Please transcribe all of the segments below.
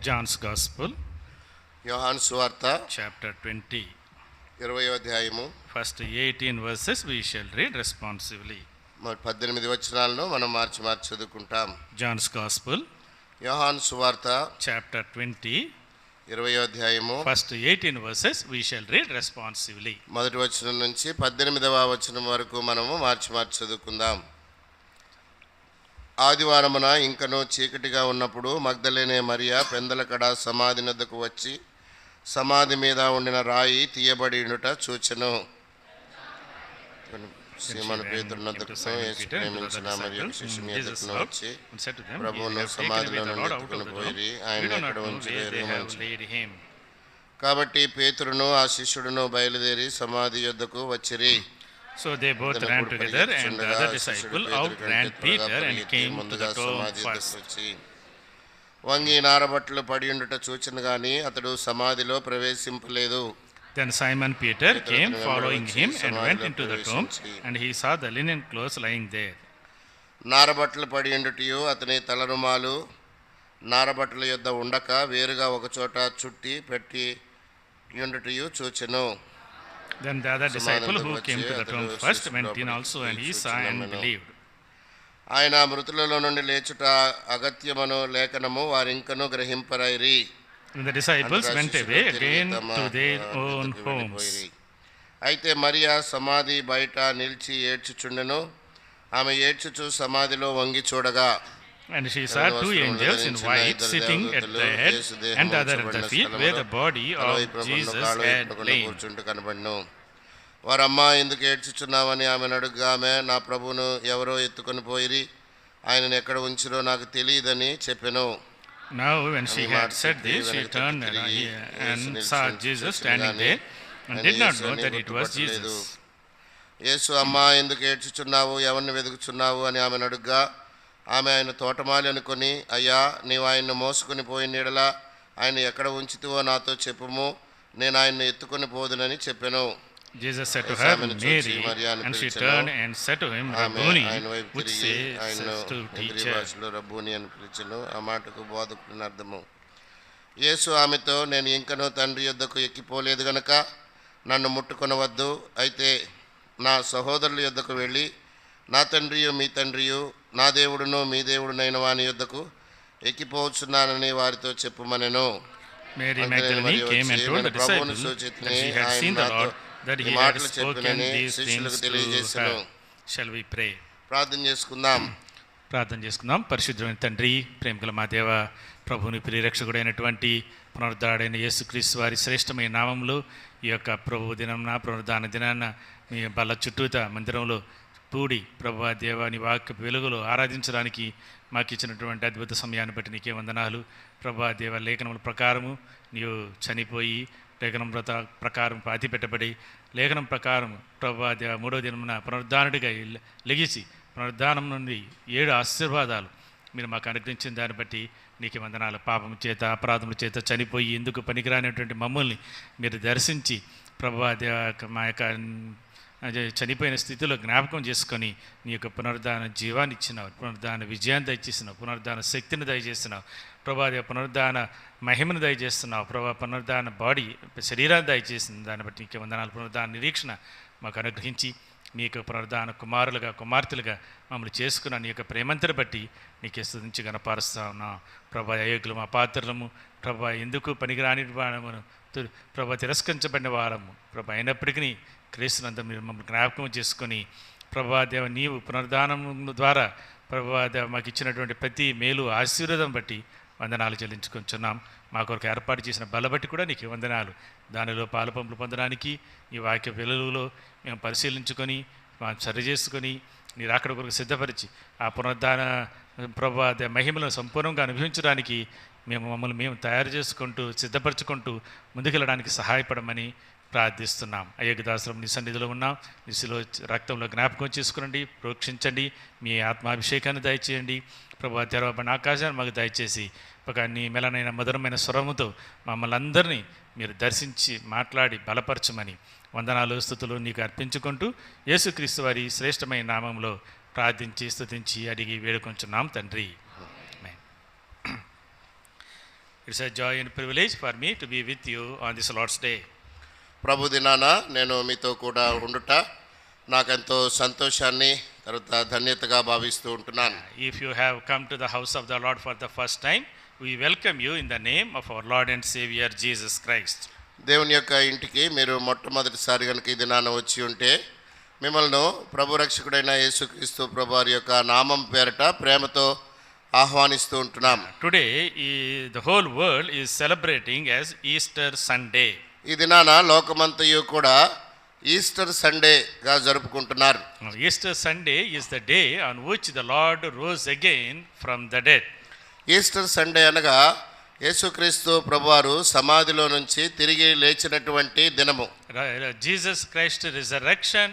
John's Gospel, యోహాను సువార్త chapter 20. 20వ అధ్యాయము First 18 verses we shall read responsively. 18 వచనాలను మనం మార్చి చదువుకుంటాం. John's Gospel, యోహాను సువార్త chapter 20. 20వ అధ్యాయము First 18 verses we shall read responsively. మొదటి వచనం నుంచి 18వ వచనం వరకు మనము మార్చి చదువుకుందాం. ఆదివారమున ఇంకనూ చీకటిగా ఉన్నప్పుడు మగ్దలేనే మరియా పెందలకడ సమాధి నద్దకు వచ్చి సమాధి మీద ఉండిన రాయి తీయబడి ఉండుట చూచెను. సీమోను పేతురు నద్దకు యేసు ప్రేమించిన మరియు శిష్యుని ఎదుటను వచ్చి ప్రభువును సమాధిలో నుండి ఎత్తుకుని పోయి ఆయన ఎక్కడ ఉంచి. కాబట్టి పేతురును ఆ శిష్యుడును బయలుదేరి సమాధి యొద్దకు వచ్చిరి. So they both ran together, and the other disciple out ran Peter and came to the tomb first. వంగి నారబట్టలు పడి ఉండుట చూచెను గాని అతడు సమాధిలో ప్రవేశింపలేదు. Then Simon Peter came following him and went into the tomb, and he saw the linen clothes lying there. నారబట్టలు పడి ఉండుటయు అతని తలరుమాలు నారబట్టల యొద్ద ఉండక వేరుగా ఒకచోట చుట్టి పెట్టి ఉండుటయు చూచెను. Then the other disciple who came to the tomb first went in also, and he saw and believed. ఆయన మృతులలో నుండి లేచుట అగత్యమను లేఖనము వారింకను గ్రహింపరైరి. And the disciples went away again to their own homes. అయితే మరియా సమాధి బయట నిలిచి ఏడ్చుచుండెను. ఆమె ఏడ్చుచు సమాధిలో వంగి చూడగా, and she saw two angels in white sitting at the head and the other at the feet where the body of Jesus had lain. కనబడను. వారమ్మా ఎందుకు ఏడ్చుచున్నావని ఆమెను అడుగుగా, ఆమె నా ప్రభువును ఎవరో ఎత్తుకొని పోయిరి, ఆయనను ఎక్కడ ఉంచిరో నాకు తెలియదని చెప్పెను. Now when she had said this, she turned and saw Jesus standing there and did not know that it was Jesus. యేసు అమ్మా ఎందుకు ఏడ్చుచున్నావు, ఎవరిని వెతుకుచున్నావు అని ఆమెను అడుగుగా, ఆమె ఆయన తోటమాలి అనుకొని, అయ్యా నీవు ఆయన్ను మోసుకొని పోయిన యెడల ఆయన ఎక్కడ ఉంచితివో నాతో చెప్పుము, నేను ఆయన్ను ఎత్తుకొని పోదునని చెప్పెను. Jesus said to her, Mary, and she turned and said to him, Rabboni, which says to teacher. రబ్బూని అని పిలిచెను. ఆ మాటకు బోధకుని అర్థము. యేసు ఆమెతో, నేను ఇంకనూ తండ్రి యొద్దకు ఎక్కిపోలేదు గనక నన్ను ముట్టుకొనవద్దు. అయితే నా సహోదరుల యొద్దకు వెళ్ళి నా తండ్రియు మీ తండ్రియు నా దేవుడును మీ దేవుడునైన వాని యొద్దకు ఎక్కిపోవచ్చున్నానని వారితో చెప్పుమనెను. Mary Magdalene came and told the disciples that she had seen the Lord, that he had spoken these things to her. Shall we pray? ప్రార్థన చేసుకుందాం. ప్రార్థన చేసుకుందాం. పరిశుద్ధమైన తండ్రి, ప్రేమగల మా దేవ, ప్రభువుని ప్రియరక్షకుడైనటువంటి పునరుద్ధాడైన యేసుక్రీస్తు వారి శ్రేష్టమైన నామంలో ఈ యొక్క ప్రభు దినంన పునరుద్ధాన దినాన్న మీ బల్ల చుట్టూత మందిరంలో కూడి ప్రభు దేవాని వాక్య వెలుగులో ఆరాధించడానికి మాకు ఇచ్చినటువంటి అద్భుత సమయాన్ని బట్టి నీకే వందనాలు. ప్రభు దేవ లేఖనముల ప్రకారము నీవు చనిపోయి లేఖనం ప్రకారం పాతి పెట్టబడి లేఖనం ప్రకారం ప్రభు దేవ మూడో దినమున పునరుద్ధానుడిగా లెగిసి పునరుద్ధానం నుండి 7 ఆశీర్వాదాలు మీరు మాకు అనుగ్రహించిన దాన్ని బట్టి నీకే వందనాలు. పాపం చేత అపరాధముల చేత చనిపోయి ఎందుకు పనికిరానటువంటి మమ్మల్ని మీరు దర్శించి ప్రభు దేవ మా యొక్క చనిపోయిన స్థితిలో జ్ఞాపకం చేసుకొని నీ యొక్క పునరుద్ధాన జీవాన్ని ఇచ్చినావు, పునరుద్ధాన విజయాన్ని దయచేసినావు, పునరుద్ధాన శక్తిని దయచేస్తున్నావు, ప్రభాదేవ పునరుద్ధాన మహిమను దయచేస్తున్నావు, ప్రభా పునరుద్ధాన బాడీ శరీరాన్ని దయచేసింది. దాన్ని బట్టి నీకే వందనాలు. పునరుద్ధాన నిరీక్షణ మాకు అనుగ్రహించి నీ యొక్క పునరుద్ధాన కుమారులుగా కుమార్తెలుగా మమ్మల్ని చేసుకున్న నీ యొక్క ప్రేమంతని బట్టి నీకే స్తుతించి గణపరుస్తా ఉన్నాం. ప్రభా అయోగ్యులు మా పాత్రలము, ప్రభా ఎందుకు పనికిరాని వారమును, ప్రభా తిరస్కరించబడిన వారము, ప్రభా అయినప్పటికీ క్రీస్తునంతా మీరు మమ్మల్ని జ్ఞాపకం చేసుకొని ప్రభాదేవ నీవు పునరుద్ధానం ద్వారా ప్రభాదేవ మాకు ఇచ్చినటువంటి ప్రతి మేలు ఆశీర్వాదం బట్టి వందనాలు చెల్లించుకుంటున్నాం. మా కొరకు ఏర్పాటు చేసిన బల బట్టి కూడా నీకు వందనాలు. దానిలో పాలుపంపులు పొందడానికి ఈ వాక్య వెలుగులో మేము పరిశీలించుకొని సరి చేసుకొని నీ రాకడ కొరకు సిద్ధపరిచి ఆ పునరుద్ధాన ప్రభాదేవ మహిమలను సంపూర్ణంగా అనుభవించడానికి మమ్మల్ని మేము తయారు చేసుకుంటూ సిద్ధపరచుకుంటూ ముందుకెళ్ళడానికి సహాయపడమని ప్రార్థిస్తున్నాం. అయోగ్యదాసరం నీ సన్నిధిలో ఉన్నాం. నీ శిలువ రక్తంలో జ్ఞాపకం చేసుకునండి, ప్రోక్షించండి, మీ ఆత్మాభిషేకాన్ని దయచేయండి. ప్రభు తెరవబడిన ఆకాశాన్ని మాకు దయచేసి ఒక నీ మెలనైన మధురమైన స్వరముతో మమ్మల్ని అందరినీ మీరు దర్శించి మాట్లాడి బలపరచమని వందనాలు స్తుతులు నీకు అర్పించుకుంటూ యేసుక్రీస్తు వారి శ్రేష్టమైన నామంలో ప్రార్థించి స్తుతించి అడిగి వేడుకొంచున్నాం తండ్రి. It's a joy and privilege for me to be with you on this Lord's Day. ప్రభు దినాన నేను మీతో కూడా ఉండుట నాకెంతో సంతోషాన్ని తర్వాత ధన్యతగా భావిస్తూ ఉంటున్నాను. If you have come to the house of the Lord for the first time, we welcome you in the name of our Lord and Savior Jesus Christ. దేవుని యొక్క ఇంటికి మీరు మొట్టమొదటిసారి కనుక ఈ దినాన వచ్చి ఉంటే మిమ్మల్ని ప్రభు రక్షకుడైన యేసుక్రీస్తు ప్రభు వారి యొక్క నామం పేరట ప్రేమతో ఆహ్వానిస్తూ ఉంటున్నాం. Today, the whole world is celebrating as Easter Sunday. ఈ దినాన లోకమంతయు కూడా ఈస్టర్ సండేగా జరుపుకుంటున్నారు. Easter Sunday is the day on which the Lord rose again from the dead. Easter Sunday అనగా యేసుక్రీస్తు ప్రభువారు సమాధిలో నుంచి తిరిగి లేచినటువంటి దినము. Jesus Christ's resurrection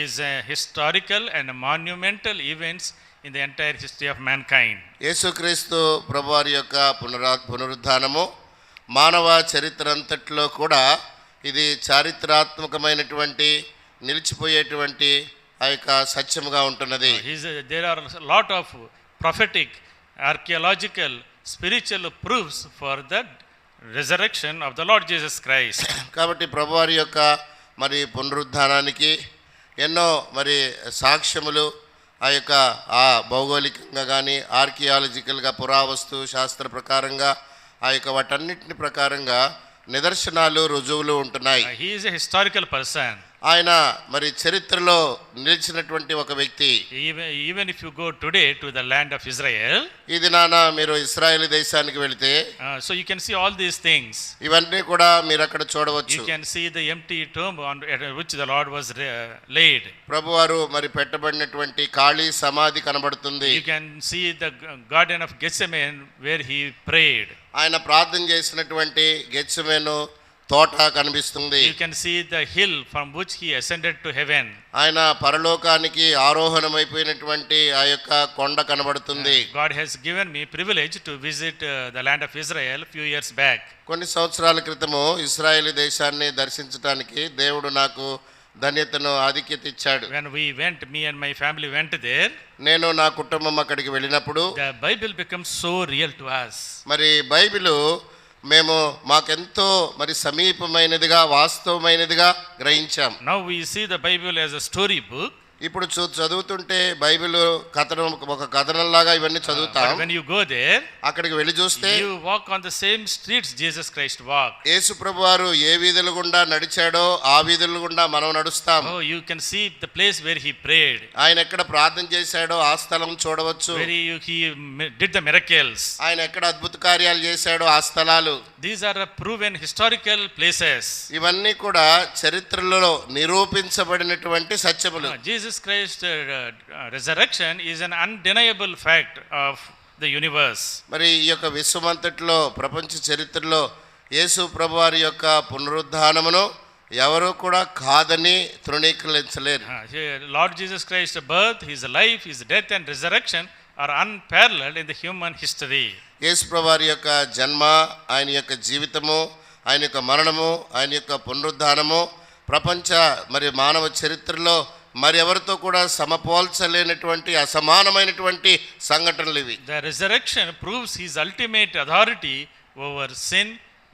is a historical and a monumental events in the entire history of mankind. యేసుక్రీస్తు ప్రభువారి యొక్క పునరుద్ధానము మానవ చరిత్ర అంతట్లో కూడా ఇది చారిత్రాత్మకమైనటువంటి నిలిచిపోయేటువంటి ఆ యొక్క సత్యముగా ఉంటున్నది. There are a lot of prophetic, archaeological, spiritual proofs for the resurrection of the Lord Jesus Christ. కాబట్టి ప్రభువారి యొక్క మరి పునరుద్ధానానికి ఎన్నో మరి సాక్ష్యములు ఆ యొక్క భౌగోళికంగా కానీ ఆర్కియాలజికల్గా పురావస్తు శాస్త్ర ప్రకారంగా ఆ యొక్క వాటన్నిటిని ప్రకారంగా నిదర్శనాలు రుజువులు ఉంటున్నాయి. He is a historical person. ఆయన మరి చరిత్రలో నిలిచినటువంటి ఒక వ్యక్తి. Even if you go today to the land of Israel, ఈ దినాన మీరు ఇశ్రాయేలు దేశానికి వెళితే so you can see all these things. ఇవన్నీ కూడా మీరు అక్కడ చూడవచ్చు. You can see the empty tomb on which the Lord was laid. ప్రభువారు మరి పెట్టబడినటువంటి ఖాళీ సమాధి కనబడుతుంది. You can see the garden of Gethsemane where he prayed. ఆయన ప్రార్థన చేసినటువంటి గెత్సెమేను తోట కనిపిస్తుంది. You can see the hill from which he ascended to heaven. ఆయన పరలోకానికి ఆరోహణమైపోయినటువంటి ఆ యొక్క కొండ కనబడుతుంది. God has given me privilege to visit the land of Israel few years back. కొన్ని సంవత్సరాల క్రితము ఇశ్రాయేలు దేశాన్ని దర్శించడానికి దేవుడు నాకు ధన్యతను ఆధిక్యత ఇచ్చాడు. When we went, me and my family went there, నేను నా కుటుంబం అక్కడికి వెళ్ళినప్పుడు the Bible becomes so real to us. మరి బైబిలు మేము మాకెంతో మరి సమీపమైనదిగా వాస్తవమైనదిగా గ్రహించాం. Now we see the Bible as a story book. ఇప్పుడు చదువుతుంటే బైబిల్ కథనం ఒక కథనంలాగా ఇవన్నీ చదువుతాం. But when you go there, అక్కడికి వెళ్ళి చూస్తే you walk on the same streets Jesus Christ walked. యేసు ప్రభువారు ఏ వీధుల గుండా నడిచాడో ఆ వీధుల గుండా మనం నడుస్తాం. Oh, you can see the place where he prayed. ఆయన ఎక్కడ ప్రార్థన చేశాడో ఆ స్థలం చూడవచ్చు. Where he did the miracles. ఆయన ఎక్కడ అద్భుత కార్యాలు చేశాడో ఆ స్థలాలు. These are proven historical places. ఇవన్నీ కూడా చరిత్రలో నిరూపించబడినటువంటి సత్యములు. Jesus Christ's resurrection is an undeniable fact of the universe. మరి ఈ యొక్క విశ్వమంతటిలో ప్రపంచ చరిత్రలో యేసు ప్రభువారి యొక్క పునరుద్ధానమును ఎవరు కూడా కాదని తృణీకరించలేరు. Lord Jesus Christ's birth, his life, his death and resurrection are unparalleled in the human history. యేసు ప్రభువారి యొక్క జన్మ, ఆయన యొక్క జీవితము, ఆయన యొక్క మరణము, ఆయన యొక్క పునరుద్ధానము ప్రపంచ మరి మానవ చరిత్రలో మరి ఎవరితో కూడా సమపోల్చలేనటువంటి అసమానమైనటువంటి సంఘటనలు ఇవి. The resurrection proves his ultimate authority over sin,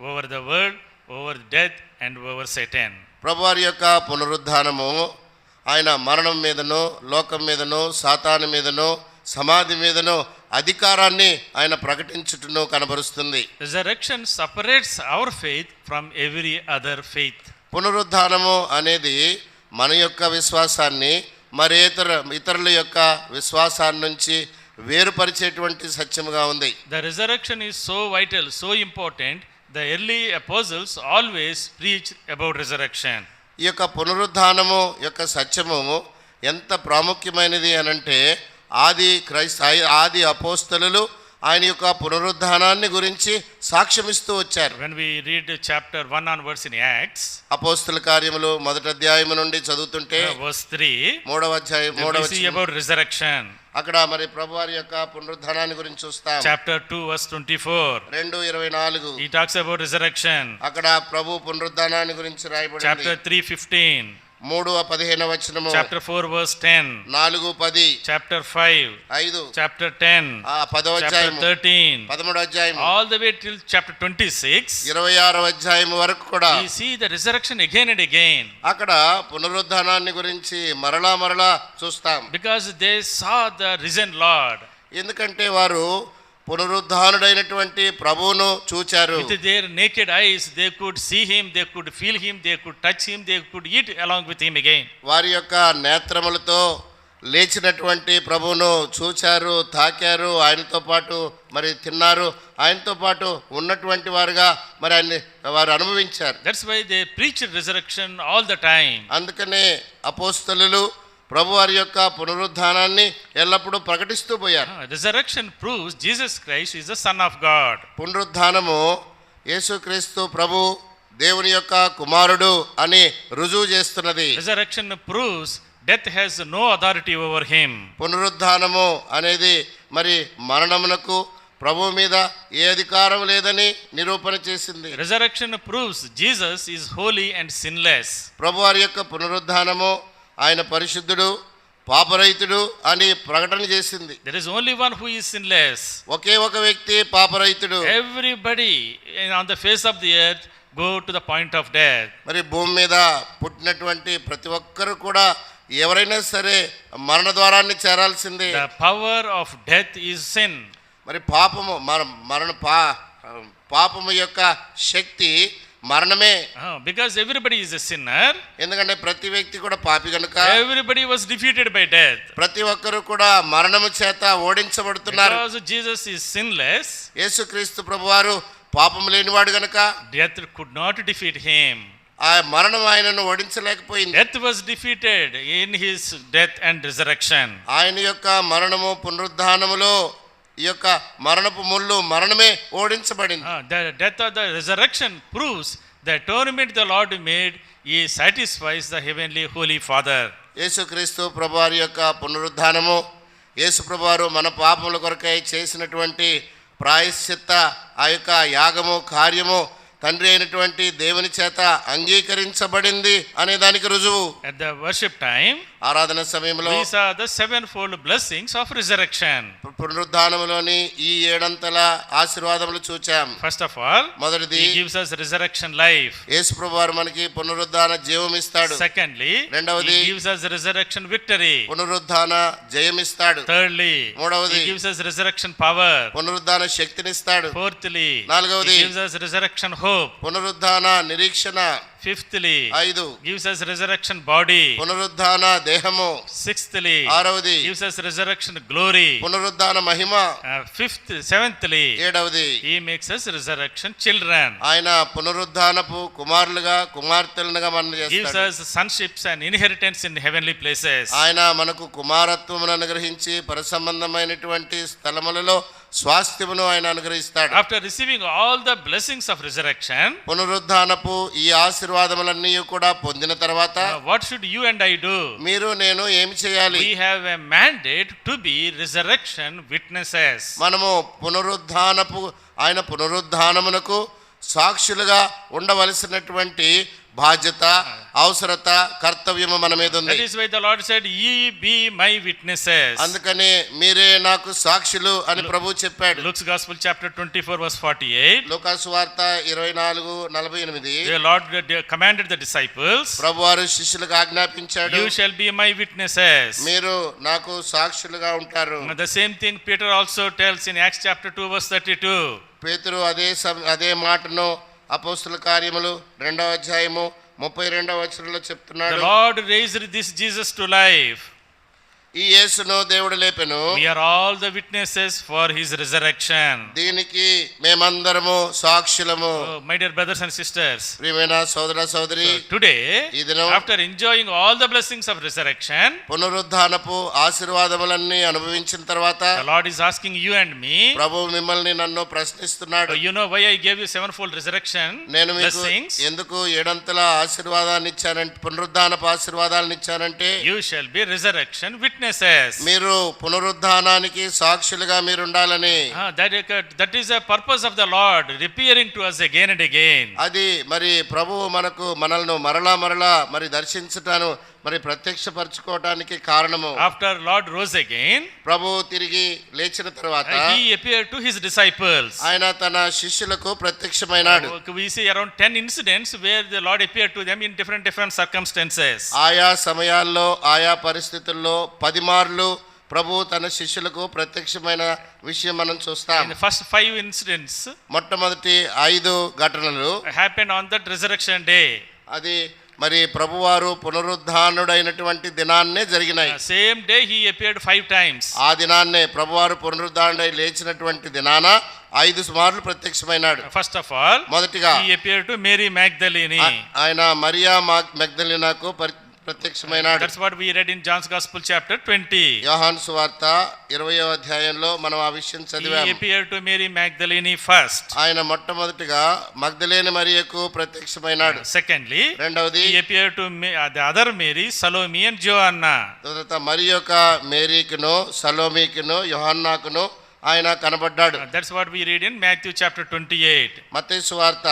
over the world, over death and over Satan. ప్రభువారి యొక్క పునరుద్ధానము ఆయన మరణం మీదను, లోకం మీదను, సాతాను మీదను, సమాధి మీదను అధికారాన్ని ఆయన ప్రకటించుటను కనబరుస్తుంది. Resurrection separates our faith from every other faith. పునరుద్ధానము అనేది మన యొక్క విశ్వాసాన్ని మరి ఇతరుల యొక్క విశ్వాసాన్ని నుంచి వేరుపరిచేటువంటి సత్యముగా ఉంది. The resurrection is so vital, so important. The early apostles always preach about resurrection. ఈ యొక్క పునరుద్ధానము యొక్క సత్యము ఎంత ప్రాముఖ్యమైనది అనంటే ఆది అపోస్తలులు ఆయన యొక్క పునరుద్ధానాన్ని గురించి సాక్ష్యమిస్తూ వచ్చారు. When we read chapter 1 onwards in Acts, అపోస్తల కార్యములు 1వ అధ్యాయము నుండి చదువుతుంటే verse 3, 3వ అధ్యాయం 3వ we see about resurrection. అక్కడ మరి ప్రభువారి యొక్క పునరుద్ధానాన్ని గురించి చూస్తాం. Chapter 2 verse 24, 2:24 he talks about resurrection. అక్కడ ప్రభు పునరుద్ధానాన్ని గురించి రాయబడింది. Chapter 3:15, 3:15 వచనము, chapter 4 verse 10, 4:10, chapter 5, 5, chapter 10, 10వ chapter అధ్యాయము, 13, 13వ అధ్యాయము, all the way till chapter 26, 26వ అధ్యాయము వరకు కూడా we see the resurrection again and again, అక్కడ పునరుద్ధానాన్ని గురించి మరలా చూస్తాం. because they saw the risen Lord. ఎందుకంటే వారు పునరుద్ధానుడైనటువంటి ప్రభువును చూచారు. With their naked eyes they could see him, they could feel him, they could touch him, they could eat along with him again. వారి యొక్క నేత్రములతో లేచినటువంటి ప్రభువును చూచారు, తాకారు, ఆయనతో పాటు మరి తిన్నారు, ఆయనతో పాటు ఉన్నటువంటి వారుగా మరి ఆయన్ని వారు అనుభవించారు. That's why they preached resurrection all the time. అందుకనే అపోస్తలులు ప్రభువారి యొక్క పునరుద్ధానాన్ని ఎల్లప్పుడూ ప్రకటిస్తూ పోయారు. Resurrection proves Jesus Christ is the Son of God. పునరుద్ధానము యేసుక్రీస్తు ప్రభు దేవుని యొక్క కుమారుడు అని రుజువు చేస్తున్నది. Resurrection proves death has no authority over him. పునరుద్ధానము అనేది మరి మరణమునకు ప్రభు మీద ఏ అధికారం లేదని నిరూపణ చేసింది. Resurrection proves Jesus is holy and sinless. ప్రభువారి యొక్క పునరుద్ధానము ఆయన పరిశుద్ధుడు, పాపరహితుడు అని ప్రకటన చేసింది. There is only one who is sinless. ఒకే ఒక వ్యక్తి పాపరహితుడు. Everybody on the face of the earth go to the point of death. మరి భూమి మీద పుట్టినటువంటి ప్రతి ఒక్కరు కూడా ఎవరైనా సరే మరణ ద్వారాన్ని చేరాల్సిందే. The power of death is sin. మరి పాపము పాపము యొక్క శక్తి మరణమే. Because everybody is a sinner. ఎందుకంటే ప్రతి వ్యక్తి కూడా పాపి కనుక Everybody was defeated by death. ప్రతి ఒక్కరు కూడా మరణము చేత ఓడించబడుతున్నారు. Because Jesus is sinless, యేసుక్రీస్తు ప్రభువారు పాపము లేనివాడు గనుక death could not defeat him. ఆ మరణం ఆయనను ఓడించలేకపోయింది. Death was defeated in his death and resurrection. ఆయన యొక్క మరణము పునరుద్ధానములో ఈ యొక్క మరణపు ముళ్ళు మరణమే ఓడించబడింది. The death of the resurrection proves the atonement the Lord made, he satisfies the heavenly holy Father. యేసుక్రీస్తు ప్రభువారి యొక్క పునరుద్ధానము, యేసు ప్రభువారు మన పాపముల కొరకై చేసినటువంటి ప్రాయశ్చిత్త ఆ యొక్క యాగము కార్యము తండ్రి అయినటువంటి దేవుని చేత అంగీకరించబడింది అనే దానికి రుజువు. At the worship time, ఆరాధన సమయంలో we saw the sevenfold blessings of resurrection. పునరుద్ధానములోని ఈ ఏడంతల ఆశీర్వాదములు చూచాం. First of all, మొదటిది he gives us resurrection life. యేసు ప్రభువారు మనకి పునరుద్ధాన జీవం ఇస్తాడు. Secondly, రెండవది he gives us resurrection victory. పునరుద్ధాన జయమిస్తాడు. Thirdly, మూడవది he gives us resurrection power. పునరుద్ధాన శక్తినిస్తాడు. Fourthly, నాలుగవది he gives us resurrection hope. పునరుద్ధాన నిరీక్షణ. Fifthly, 5 gives us resurrection body. పునరుద్ధాన దేహము. Sixthly, 6వది gives us resurrection glory. పునరుద్ధాన మహిమ. Seventhly, 7వది he makes us resurrection children. ఆయన పునరుద్ధానపు కుమారులుగా కుమార్తెలుగా మనం Gives చేస్తాడు. us sonships and inheritance in heavenly places. ఆయన మనకు కుమారత్వమును అనుగ్రహించి పరసంబంధమైనటువంటి స్థలములలో స్వాస్థ్యమును ఆయన అనుగ్రహిస్తాడు. After receiving all the blessings of resurrection, పునరుద్ధానపు ఈ ఆశీర్వాదములన్నీ కూడా పొందిన తర్వాత what should you and I do? మీరు నేను ఏమి చేయాలి? We have a mandate to be resurrection witnesses. మనము ఆయన పునరుద్ధానమునకు సాక్షులుగా ఉండవలసినటువంటి బాధ్యత, అవసరత, కర్తవ్యము మన మీద ఉంది. That is why the Lord said, "Ye be my witnesses." అందుకని మీరే నాకు సాక్షులు అని ప్రభువు చెప్పాడు. Luke's Gospel chapter 24 verse 48. లూకా సువార్త 24:48. The Lord commanded the disciples, ప్రభువారు శిష్యులకు ఆజ్ఞాపించాడు, "You shall be my witnesses." మీరు నాకు సాక్షులుగా ఉంటారు. The same thing Peter also tells in Acts chapter 2 verse 32. పేతురు అదే మాటను అపోస్తుల కార్యములు 2వ అధ్యాయము 32వ వచనంలో చెప్తున్నాడు. The Lord raised this Jesus to life. ఈ యేసును దేవుడు లేపెను. We are all the witnesses for his resurrection. దీనికి మేమందరము సాక్షులము. My dear brothers and sisters, ప్రియమైన సోదర సోదరి, today, ఈ దినం after enjoying all the blessings of resurrection, పునరుద్ధానపు ఆశీర్వాదములన్నీ అనుభవించిన తర్వాత the Lord is asking you and me, ప్రభువు మిమ్మల్ని నన్ను ప్రశ్నిస్తున్నాడు. you know why I gave you sevenfold resurrection నేను మీకు blessings? ఎందుకు ఏడంతల ఆశీర్వాదాన్ని ఇచ్చానంటే, పునరుద్ధానపు ఆశీర్వాదాలను ఇచ్చానంటే, You shall be resurrection witnesses. witnesses. మీరు పునరుద్ధానానికి సాక్షులుగా మీరు ఉండాలని. That is the purpose of the Lord appearing to us again and again. అది మరి ప్రభువు మనల్ని మరలా మరి దర్శించటాను మరి ప్రత్యక్షపరచుకోవడానికి కారణము. After Lord rose again, ప్రభువు తిరిగి లేచిన తర్వాత he appeared to his disciples. ఆయన తన శిష్యులకు ప్రత్యక్షమైనాడు. We see around 10 incidents where the Lord appeared to them in different circumstances. ఆయా సమయాల్లో ఆయా పరిస్థితుల్లో 10 మార్లు ప్రభు తన శిష్యులకు ప్రత్యక్షమైన విషయం మనం చూస్తాం. In the first 5 incidents, మొట్టమొదటి 5 ఘటనలు happened on that resurrection day. అది మరి ప్రభువారు పునరుద్ధానుడైనటువంటి దినాన్నే జరిగినాయి. Same day he appeared 5 times. ఆ దినాన్నే ప్రభువారు పునరుద్ధానుడై లేచినటువంటి దినాన 5 మార్లు ప్రత్యక్షమైనాడు. First of all, మొదటిగా he appeared to Mary Magdalene. ఆయన Mariya మగ్దలినాకు ప్రత్యక్షమైనాడు. That's what we read in John's Gospel chapter 20. యోహాను సువార్త 20వ అధ్యాయంలో మనం ఆ విషయం He చదివాము. appeared to Mary Magdalene first. ఆయన మొట్టమొదటిగా మగ్దలేని మరియకు ప్రత్యక్షమైనాడు. Secondly, రెండవది he appeared to the other Mary, Salome and Joanna. తర్వాత మరి యొక్క మేరీకును సలోమీకును యోహన్నాకును ఆయన కనబడ్డాడు. That's what we read in Matthew chapter 28. మత్తయి సువార్త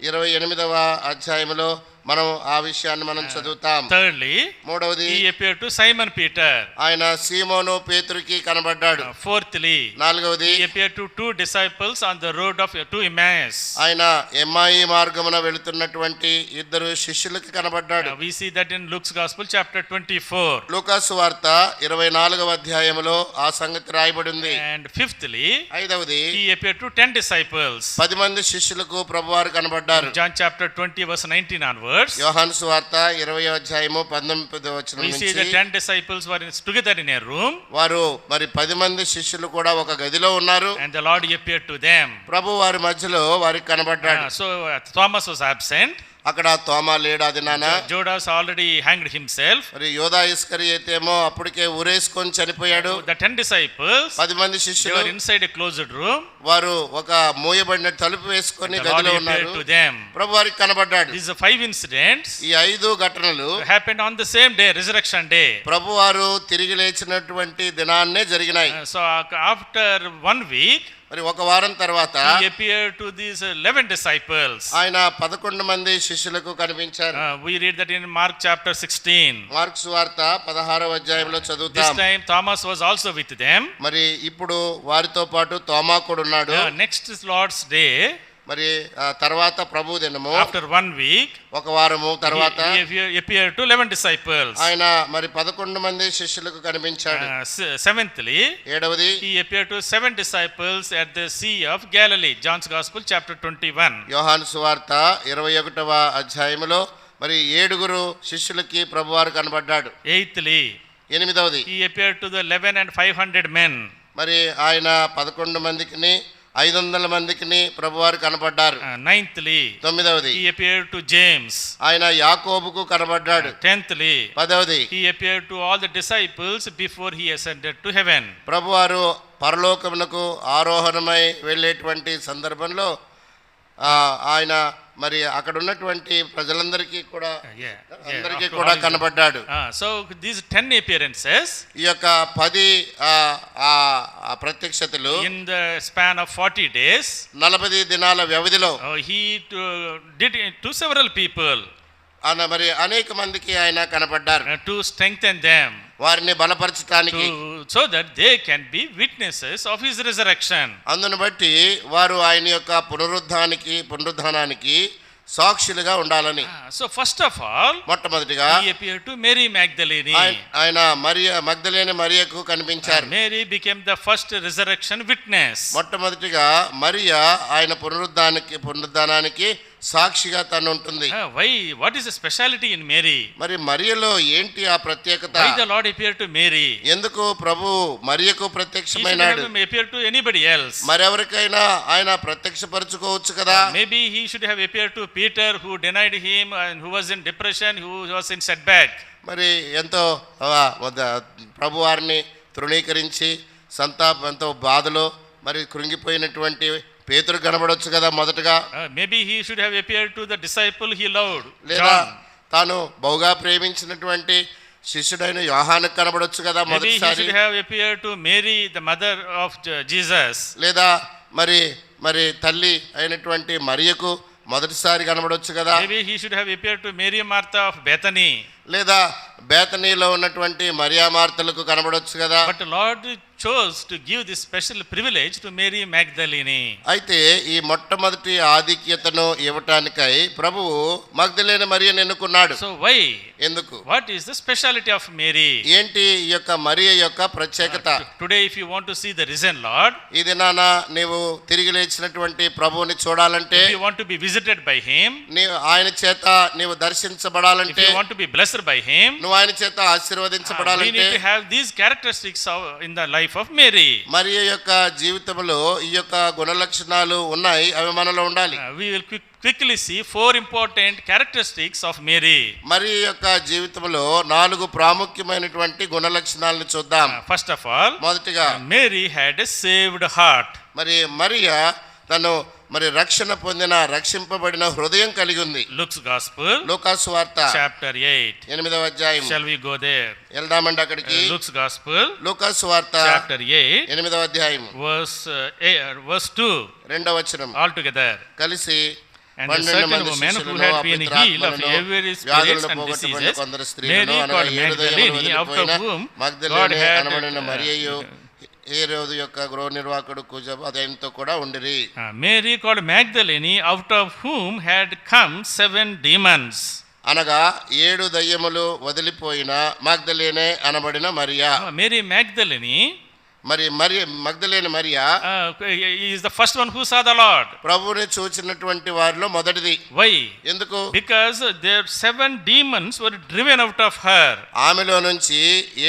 28వ అధ్యాయంలో మనం ఆ విషయాన్ని మనం చదువుతాం. Thirdly, మూడవది he appeared to Simon Peter. ఆయన సీమోను పేతురుకి కనబడ్డాడు. Fourthly, నాలుగవది he appeared to 2 disciples on the road to Emmaus. ఆయన ఎమ్మాయి మార్గమున వెళుతున్నటువంటి 2 శిష్యులకు కనబడ్డాడు. We see that in Luke's Gospel chapter 24. లూకాసు వార్త 24వ అధ్యాయంలో ఆ సంగతి రాయబడింది. And fifthly, ఐదవది he appeared to 10 disciples. 10 మంది శిష్యులకు ప్రభువారు కనబడ్డారు. John chapter 20 verse 19 onwards. యోహాను సువార్త 20వ అధ్యాయము 19వ వచనం We see the నుంచి 10 disciples were together in a room, వారు మరి 10 మంది శిష్యులు కూడా ఒక గదిలో ఉన్నారు. and the Lord appeared to them. ప్రభు వారి మధ్యలో వారికి కనబడ్డాడు. So Thomas was absent. అక్కడ తోమా లేడు అది నాన్న. Judas already hanged himself. మరి యోధా ఇస్కరియోతు ఏమో అప్పటికే ఉరేసుకొని చనిపోయాడు. The 10 disciples, 10 మంది they శిష్యులు were inside a closed room. వారు ఒక మూయబడిన తలుపు వేసుకొని The Lord గదిలో appeared ఉన్నారు. to them. ప్రభు వారికి కనబడ్డాడు. These 5 incidents ఈ 5 ఘటనలు happened on the same day, resurrection day. ప్రభు వారు తిరిగి లేచినటువంటి దినాన్నే జరిగినాయి. So after 1 week, మరి ఒక వారం తర్వాత he appeared to these 11 disciples. ఆయన 11 మంది శిష్యులకు కనిపించారు. We read that in Mark chapter 16. Mark సువార్త 16వ అధ్యాయంలో This చదువుతాం. time Thomas was also with them. మరి ఇప్పుడు వారితో పాటు తోమా కూడా ఉన్నాడు. Next is Lord's day. మరి తర్వాత ప్రభు దినము After 1 week, ఒక వారము తర్వాత he appeared to 11 disciples. ఆయన మరి 11 మంది శిష్యులకు కనిపించాడు. Seventhly, ఏడవది he appeared to 7 disciples at the Sea of Galilee. John's Gospel chapter 21. యోహాను సువార్త 21వ అధ్యాయములో మరి 7 శిష్యులకి ప్రభువారు కనబడ్డాడు. Eighthly, ఎనిమిదవది he appeared to the 11 and 500 men. మరి ఆయన 11 మందికిని 500 మందికిని ప్రభువారు కనబడ్డారు. Ninthly, తొమ్మిదవది he appeared to James. ఆయన యాకోబుకు కనబడ్డాడు. Tenthly, పదవది he appeared to all the disciples before he ascended to heaven. ప్రభువారు పరలోకమునకు ఆరోహణమై వెళ్ళేటువంటి సందర్భంలో ఆయన మరి అక్కడ ఉన్నటువంటి ప్రజలందరికీ కూడా అందరికీ కూడా కనబడ్డాడు. So these 10 appearances, ఈ యొక్క 10 ప్రత్యక్షతలు in the span of 40 days, 40 దినాల వ్యవధిలో he did to several people, మరి అనేక మందికి ఆయన కనబడ్డారు. to strengthen them, వారిని బలపరచడానికి, so that they can be witnesses of his resurrection. అందును బట్టి వారు ఆయన యొక్క పునరుద్ధానానికి సాక్షులుగా ఉండాలని. So first of all, మొట్టమొదటిగా he appeared to Mary Magdalene. ఆయన మగ్దలేని మరియకు కనిపించారు. Mary became the first resurrection witness. మొట్టమొదటిగా మరియా ఆయన పునరుద్ధానానికి సాక్షిగా తను ఉంటుంది. Why? What is the speciality in Mary? మరి మరియలో ఏంటి ఆ ప్రత్యేకత? Why the Lord appeared to Mary? ఎందుకు ప్రభు మరియకు He ప్రత్యక్షమైనాడు? should have appeared to anybody else. మరెవరికైనా ఆయన ప్రత్యక్షపరచుకోవచ్చు కదా. Maybe he should have appeared to Peter, who denied him and who was in depression, who was in setback. మరి ఎంతో ప్రభు వారిని తృణీకరించి ఎంతో బాధలో మరి కృంగిపోయినటువంటి పేతురు కనబడొచ్చు కదా మొదటగా. Maybe he should have appeared to the disciple he loved, లేదా John. తాను బహుగా ప్రేమించినటువంటి శిష్యుడైన యోహానుకు కనబడొచ్చు కదా Maybe he మొదటిసారి, should have appeared to Mary, the mother of Jesus. లేదా మరి తల్లి అయినటువంటి మరియకు మొదటిసారి కనబడొచ్చు కదా, Maybe he should have appeared to Mary Martha of Bethany. లేదా బేతనీలో ఉన్నటువంటి మరియా మార్తలకు కనబడొచ్చు కదా. But the Lord chose to give this special privilege to Mary Magdalene. అయితే ఈ మొట్టమొదటి ఆధిక్యతను ఇవ్వటానికై ప్రభువు మగ్దలేనే మరియను ఎన్నుకున్నాడు. So why? ఎందుకు? What is the speciality of Mary? ఏంటి ఈ యొక్క మరియ యొక్క ప్రత్యేకత? Today if you want to see the risen Lord, ఈ దినాన నీవు తిరిగి లేచినటువంటి ప్రభువుని చూడాలంటే, if you want to be visited by him, నీవు ఆయన చేత నీవు if దర్శించబడాలంటే, you want to be blessed by him, నువ్వు ఆయన చేత we ఆశీర్వదించబడాలంటే need to have these characteristics in the life of Mary. మరియ యొక్క జీవితంలో ఈ యొక్క గుణలక్షణాలు ఉన్నాయి, అవి మనలో ఉండాలి. We will quickly see 4 important characteristics of Mary. మరియ యొక్క జీవితంలో 4 ప్రాముఖ్యమైనటువంటి గుణలక్షణాలను చూద్దాం. First of all, మొదటిగా Mary had a saved heart. మరియ తను రక్షణ పొందిన రక్షింపబడిన హృదయం కలిగి ఉంది. Luke's Gospel, లూకాసు వార్త chapter 8. 8వ అధ్యాయం. Shall we go there? వెళ్దామండి అక్కడికి. Luke's Gospel, లూకాసు వార్త chapter 8, 8వ అధ్యాయం verse 2, 2వ వచనం all together. కలిసి And a certain woman who had been healed of every spirits and diseases, Mary called Magdalene, out of whom God had మరియయు హేరోదు యొక్క గృహ నిర్వాహకుడు అదేంతో కూడా ఉండిరి. Mary called Magdalene, out of whom had come 7 demons. అనగా 7 దయ్యములు వదిలిపోయిన మగ్దలేనే అనబడిన Mariya. Mary Magdalene, మగ్దలేనే Mariya is the first one who saw the Lord. ప్రభువుని చూచినటువంటి వారిలో మొదటిది. Why? ఎందుకు? Because there 7 demons were driven out of her. ఆమెలో నుంచి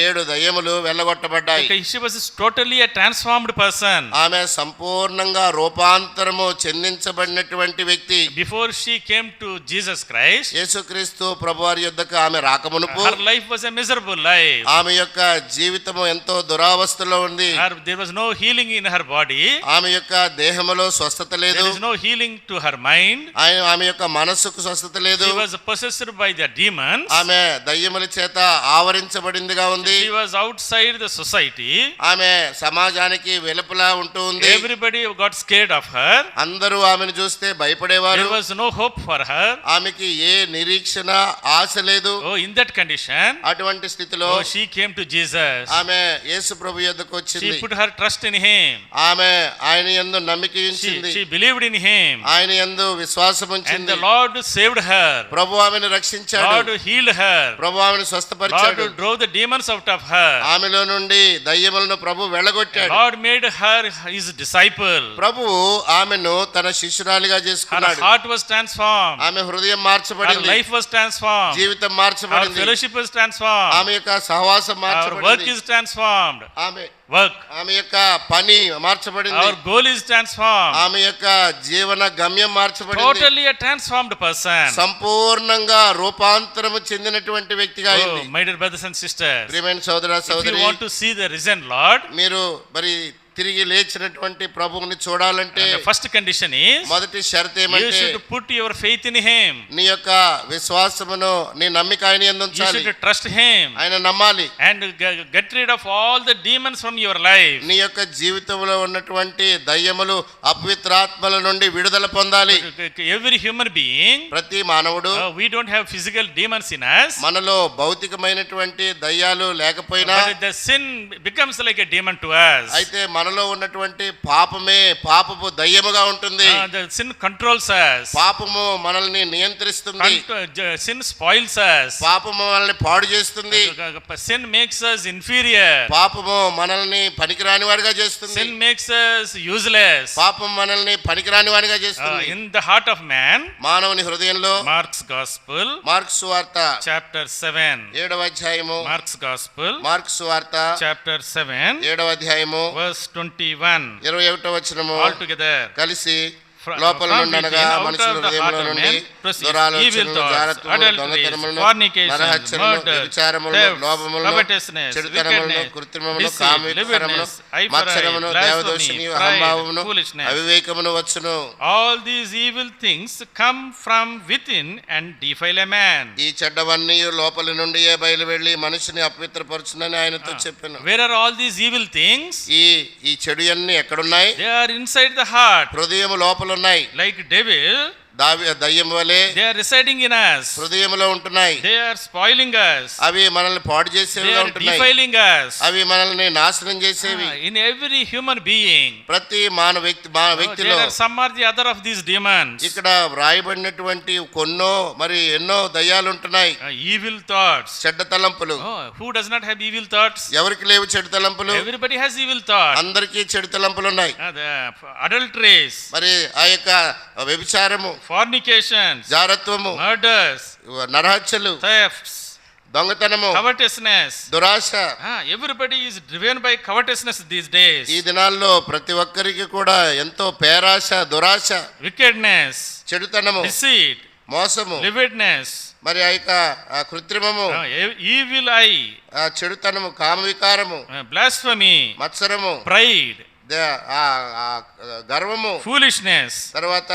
7 దయ్యములు వెళ్ళగొట్టబడ్డాయి. She was totally a transformed person. ఆమె సంపూర్ణంగా రూపాంతరము చెందించబడినటువంటి వ్యక్తి. Before she came to Jesus Christ, యేసుక్రీస్తు ప్రభువారి యొద్దకు ఆమె రాకమునుపు her life was a miserable life. ఆమె యొక్క జీవితము ఎంతో దురావస్థలో ఉంది. There was no healing in her body. ఆమె యొక్క దేహములో స్వస్థత లేదు. There is no healing to her mind. ఆమె యొక్క మనస్సుకు స్వస్థత లేదు. She was possessed by the demons. ఆమె దయ్యముల చేత ఆవరించబడిందిగా ఉంది. She was outside the society. ఆమె సమాజానికి వెలుపల ఉంటూ ఉంది. Everybody got scared of her. అందరూ ఆమెను చూస్తే భయపడేవారు. There was no hope for her. ఆమెకి ఏ నిరీక్షణ ఆశ లేదు. Oh, in that condition, అటువంటి స్థితిలో she came to Jesus. ఆమె యేసు ప్రభు యొద్దకు వచ్చింది. She put her trust in him. ఆమె ఆయన యందు నమ్మిక ఉంచింది. She believed in him. ఆయన యందు విశ్వాసం ఉంచింది. And the Lord saved her. ప్రభు ఆమెను రక్షించాడు. Lord healed her. ప్రభు ఆమెను స్వస్థపరిచాడు. Lord drove the demons out of her. ఆమెలో నుండి దయ్యములను ప్రభు వెళ్ళగొట్టాడు. Lord made her his disciple. ప్రభు ఆమెను తన శిష్యురాలిగా Her చేసుకున్నాడు. heart was transformed. ఆమె హృదయం Her మార్చబడింది. life was transformed. జీవితం Her మార్చబడింది. fellowship was transformed. ఆమె యొక్క సహవాసం Our work మార్చబడింది. is transformed. ఆమె యొక్క పని మార్చబడింది. Our goal is transformed. ఆమె యొక్క జీవన గమ్యం మార్చబడింది. Totally a transformed person. సంపూర్ణంగా రూపాంతరము చెందినటువంటి వ్యక్తిగా అయింది. My dear brothers and sisters, ప్రియమైన సోదర if you సోదరి, want to see the risen Lord, మీరు తిరిగి లేచినటువంటి ప్రభువుని చూడాలంటే ఫస్ట్ కండిషన్ ఇస్ మొదటి షరతు you ఏమంటే should put your faith in him. నీ యొక్క విశ్వాసమును నీ నమ్మిక ఆయన యందు You ఉంచాలి. should trust him ఆయన నమ్మాలి. and get rid of all the demons from your life. నీ యొక్క జీవితంలో ఉన్నటువంటి దయ్యములు అపవిత్రాత్మల నుండి విడుదల పొందాలి. Every human being, ప్రతి మానవుడు, we don't have physical demons in us, మనలో భౌతికమైనటువంటి దయ్యాలు లేకపోయినా but the sin becomes like a demon to us. అయితే మనలో ఉన్నటువంటి పాపమే పాపపు దయ్యముగా ఉంటుంది. The sin controls us. పాపము మనల్ని నియంత్రిస్తుంది. Sin spoils us. పాపము మనల్ని పాడు చేస్తుంది. Sin makes us inferior. పాపము మనల్ని పనికిరాని వారిగా చేస్తుంది. Sin makes us useless. పాపం మనల్ని పనికిరాని వారిగా చేస్తుంది. In the heart of man, మానవుని హృదయంలో Mark's Gospel, మార్కు సువార్త chapter 7. 7వ అధ్యాయము, Mark's Gospel, మార్కు సువార్త chapter 7, 7వ అధ్యాయము verse 21. 21వ వచనము All together. కలిసి లోపల నుండి అనగా మనుషుల హృదయంలో నుండి దురాలోచనలు, జారత్వములు, దొంగతనములను, నరహత్యలను, వ్యభిచారములను, లోభములను, చెడుతనములను, కృత్రిమమును, కామవికారమును, మత్సరమును, దేవదోషమును, అహంభావమును, అవివేకమును వచ్చును. All these evil things come from within and defile a man. ఈ చెడ్డవన్నీ లోపలి నుండి బయలు వెళ్ళి మనిషిని అపవిత్రపరచునని ఆయనతో చెప్పాను. Where are all these evil things? ఈ చెడు అన్ని ఎక్కడున్నాయి? They are inside the heart. హృదయము లోపల ఉన్నాయి. Like devil, దయ్యం వలె they are residing in us. హృదయములో ఉంటున్నాయి. They are spoiling us. అవి మనల్ని పాడు They చేసేవిగా are ఉంటున్నాయి. defiling us. అవి మనల్ని నాశనం చేసేవి. In every human being, ప్రతి వ్యక్తిలో there are some or the other of these demons. ఇక్కడ వ్రాయబడినటువంటి ఎన్నో దయ్యాలు ఉంటున్నాయి. Evil thoughts. చెడ్డ తలంపులు. Who does not have evil thoughts? ఎవరికి లేవు చెడు తలంపులు? Everybody has evil thoughts. అందరికీ చెడు తలంపులు ఉన్నాయి. The adulteries, మరి ఆ యొక్క వ్యభిచారము, fornications, జారత్వము, murders, నరహత్యలు, thefts, దొంగతనము, covetousness. దురాశ. Everybody is driven by covetousness these days. ఈ దినాల్లో ప్రతి ఒక్కరికి కూడా ఎంతో పేరాశ, దురాశ, wickedness, చెడుతనము, deceit, మోసము, lewdness, మరి ఆ యొక్క కృత్రిమము, evil eye, చెడుతనము, కామవికారము, blasphemy, మత్సరము, pride, గర్వము, foolishness, తర్వాత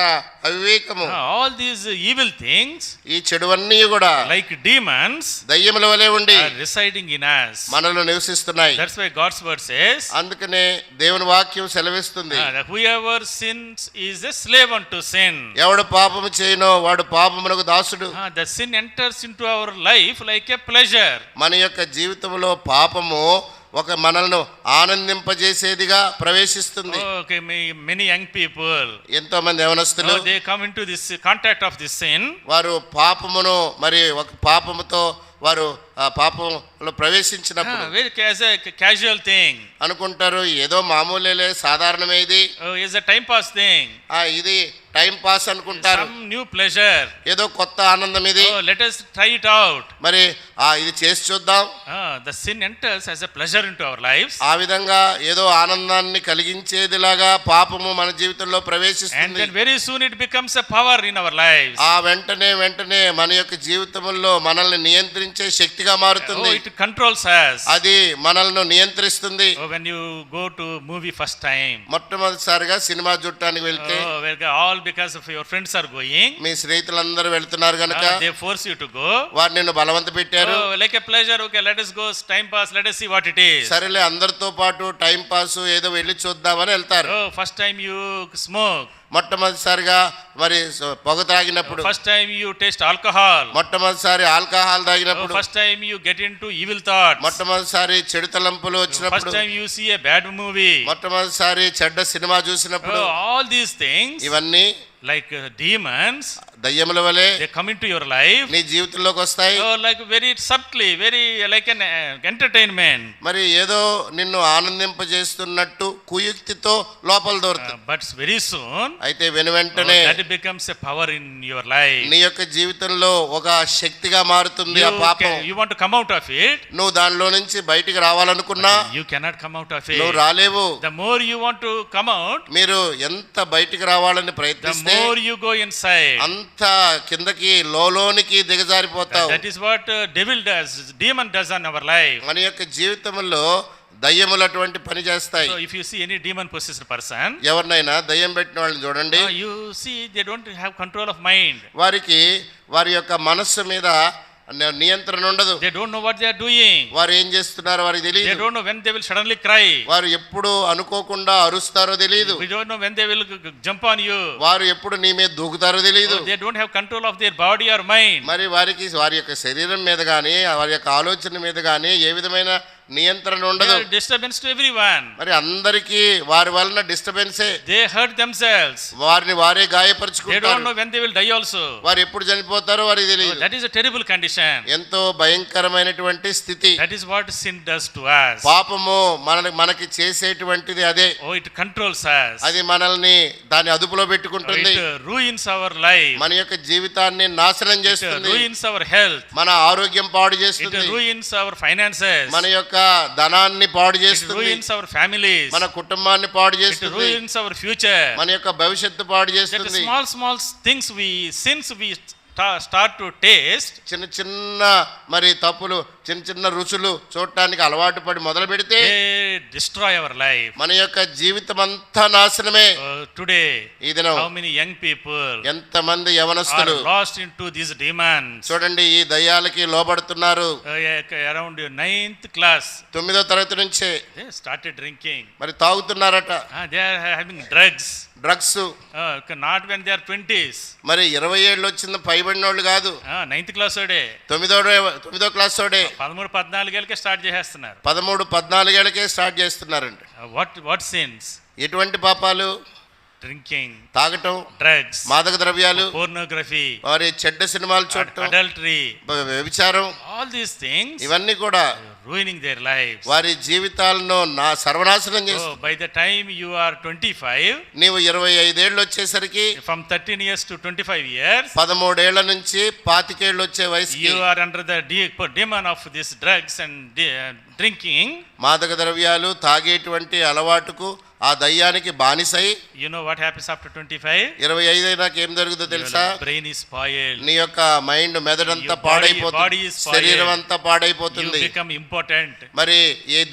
అవివేకము. all these evil things, ఈ చెడువన్నీ కూడా like demons, దయ్యముల వలె ఉండి are residing in us. మనలో నివసిస్తున్నాయి. That's why God's word says, అందుకనే దేవుని వాక్యం సెలవిస్తుంది, that whoever sins is a slave unto sin. ఎవడు పాపము చేయనో వాడు పాపమునకు దాసుడు. The sin enters into our life like a pleasure. మన యొక్క జీవితంలో పాపము ఒక మనల్ని ఆనందింపజేసేదిగా ప్రవేశిస్తుంది. Okay, many young people, ఎంతో మంది యవనస్తులు, they come into this contact of this sin. వారు పాపమును మరి ఒక పాపముతో వారు ఆ పాపంలో ప్రవేశించినప్పుడు Very casual thing. అనుకుంటారు ఏదో మామూలేలే, సాధారణమే ఇది, It's a time pass thing. ఇది టైం పాస్ అనుకుంటారు. Some new pleasure. ఏదో కొత్త ఆనందం ఇది, Let us try it out. మరి ఇది చేసి చూద్దాం. The sin enters as a pleasure into our lives. ఆ విధంగా ఏదో ఆనందాన్ని కలిగించేదిలాగా పాపము మన జీవితంలో And ప్రవేశిస్తుంది. then very soon it becomes a power in our lives. ఆ వెంటనే మన యొక్క జీవితంలో మనల్ని నియంత్రించే శక్తిగా మారుతుంది. It controls us. అది మనల్ని నియంత్రిస్తుంది. When you go to movie first time, మొట్టమొదటిసారిగా సినిమా చూడటానికి వెళ్తే all because of your friends are going, మీ స్నేహితులందరూ వెళ్తున్నారు గనుక they force you to go. వారు నిన్ను బలవంత పెట్టారు. Like a pleasure, okay, let us go, time pass, let us see what it is. సరేలే అందరితో పాటు టైం పాస్ ఏదో వెళ్ళి చూద్దామని వెళ్తారు. First time you smoke, మొట్టమొదటిసారిగా మరి పొగ తాగినప్పుడు, first time you taste alcohol, మొట్టమొదటిసారి ఆల్కహాల్ తాగినప్పుడు, first time you get into evil thoughts, మొట్టమొదటిసారి చెడు తలంపులు వచ్చినప్పుడు, first time you see a bad movie, మొట్టమొదటిసారి చెడ్డ సినిమా చూసినప్పుడు, all these things ఇవన్నీ like demons, దయ్యముల వలె they come into your life. నీ జీవితంలోకి వస్తాయి. Like very subtly, very like an entertainment. మరి ఏదో నిన్ను ఆనందింపజేస్తున్నట్టు కుయుక్తితో లోపల దూరుతుంది. But very soon, అయితే వెంటనే that becomes a power in your life. నీ యొక్క జీవితంలో ఒక శక్తిగా మారుతుంది ఆ పాపం. You want to come out of it, నువ్వు దానిలో నుంచి బయటికి రావాలనుకున్నా you cannot come out of it. నువ్వు రాలేవు. The more you want to come out, మీరు ఎంత బయటికి రావాలని the ప్రయత్నిస్తే more you go inside. అంత కిందకి లోలోనికి దిగజారిపోతావు. That is what devil does, demon does on our life. మన యొక్క జీవితంలో దయ్యములు అటువంటి పని చేస్తాయి. So if you see any demon possessed person, ఎవరినైనా దయ్యం పెట్టిన వాళ్ళని చూడండి, you see they don't have control of mind. వారికి వారి యొక్క మనస్సు మీద నియంత్రణ ఉండదు. They don't know what they are doing. వారు ఏం చేస్తున్నారో వారికి They తెలియదు. don't know when they will suddenly cry. వారు ఎప్పుడు అనుకోకుండా అరుస్తారో తెలియదు. We don't know when they will jump on you. వారు ఎప్పుడు నీ మీద దూకుతారో తెలియదు. They don't have control of their body or mind. మరి వారికి వారి యొక్క శరీరం మీద కానీ వారి యొక్క ఆలోచన మీద కానీ ఏ విధమైన నియంత్రణ ఉండదు. Disturbance to everyone. మరి అందరికీ వారి వలన డిస్టర్బెన్సే. They hurt themselves. వారిని వారే They don't గాయపరుచుకుంటారు. know when they will die also. వారు ఎప్పుడు చనిపోతారో వారికి తెలియదు. That is a terrible condition. ఎంతో భయంకరమైనటువంటి స్థితి. That is what sin does to us. పాపము మనకి చేసేటువంటిది అదే. It controls us. అది మనల్ని దాని అదుపులో పెట్టుకుంటుంది. It ruins our life. మన యొక్క జీవితాన్ని నాశనం It చేస్తుంది. ruins our health. మన ఆరోగ్యం పాడు It చేస్తుంది. ruins our finances. మన యొక్క ధనాన్ని పాడు It చేస్తుంది, ruins our families. మన కుటుంబాన్ని పాడు It చేస్తుంది, ruins our future. మన యొక్క భవిష్యత్తు పాడు That చేస్తుంది. small things since we start to taste, చిన్న చిన్న మరి తప్పులు, చిన్న చిన్న రుచులు చూడటానికి అలవాటు పడి మొదలు పెడితే they destroy our life. మన యొక్క జీవితం అంతా నాశనమే. Today, ఈ దినం how many young people ఎంతమంది are యవనస్తులు lost into these demons. చూడండి ఈ దయ్యాలకి లోబడుతున్నారు. Around 9th class, 9వ తరగతి నుంచే they started drinking. మరి తాగుతున్నారట, They are having drugs. Drugs. Not when they are 20s. మరి 20 ఏళ్ళు వచ్చిన పైబడినోళ్ళు కాదు, 9th class ఓడే 9వ క్లాస్ ఓడే 13-14 ఏళ్ళకే స్టార్ట్ చేసేస్తున్నారు. 13-14 ఏళ్ళకే స్టార్ట్ చేస్తున్నారండి. What sins? ఎటువంటి పాపాలు? Drinking, తాగటం, drugs, మాదక ద్రవ్యాలు, pornography, మరి చెడ్డ సినిమాలు చూడటం, adultery, వ్యభిచారం, all these things ఇవన్నీ కూడా ruining their lives. వారి జీవితాలను సర్వనాశనం చేస్తుంది. By the time you are 25, నీవు 25 ఏళ్ళు వచ్చేసరికి, from 13 years to 25 years, 13 ఏళ్ల నుంచి 25 ఏళ్ళు వచ్చే వయసుకి you are under the demon of these drugs and drinking. మాదక ద్రవ్యాలు తాగేటువంటి అలవాటుకు ఆ దయ్యానికి బానిసై. You know what happens after 25? 25 అయినాక ఏం జరుగుతుందో తెలుసా? Your brain is spoiled. నీ యొక్క మైండ్, మెదడంతా Your body పాడైపోతుంది, is spoiled. శరీరం అంతా You పాడైపోతుంది. become impotent. మరి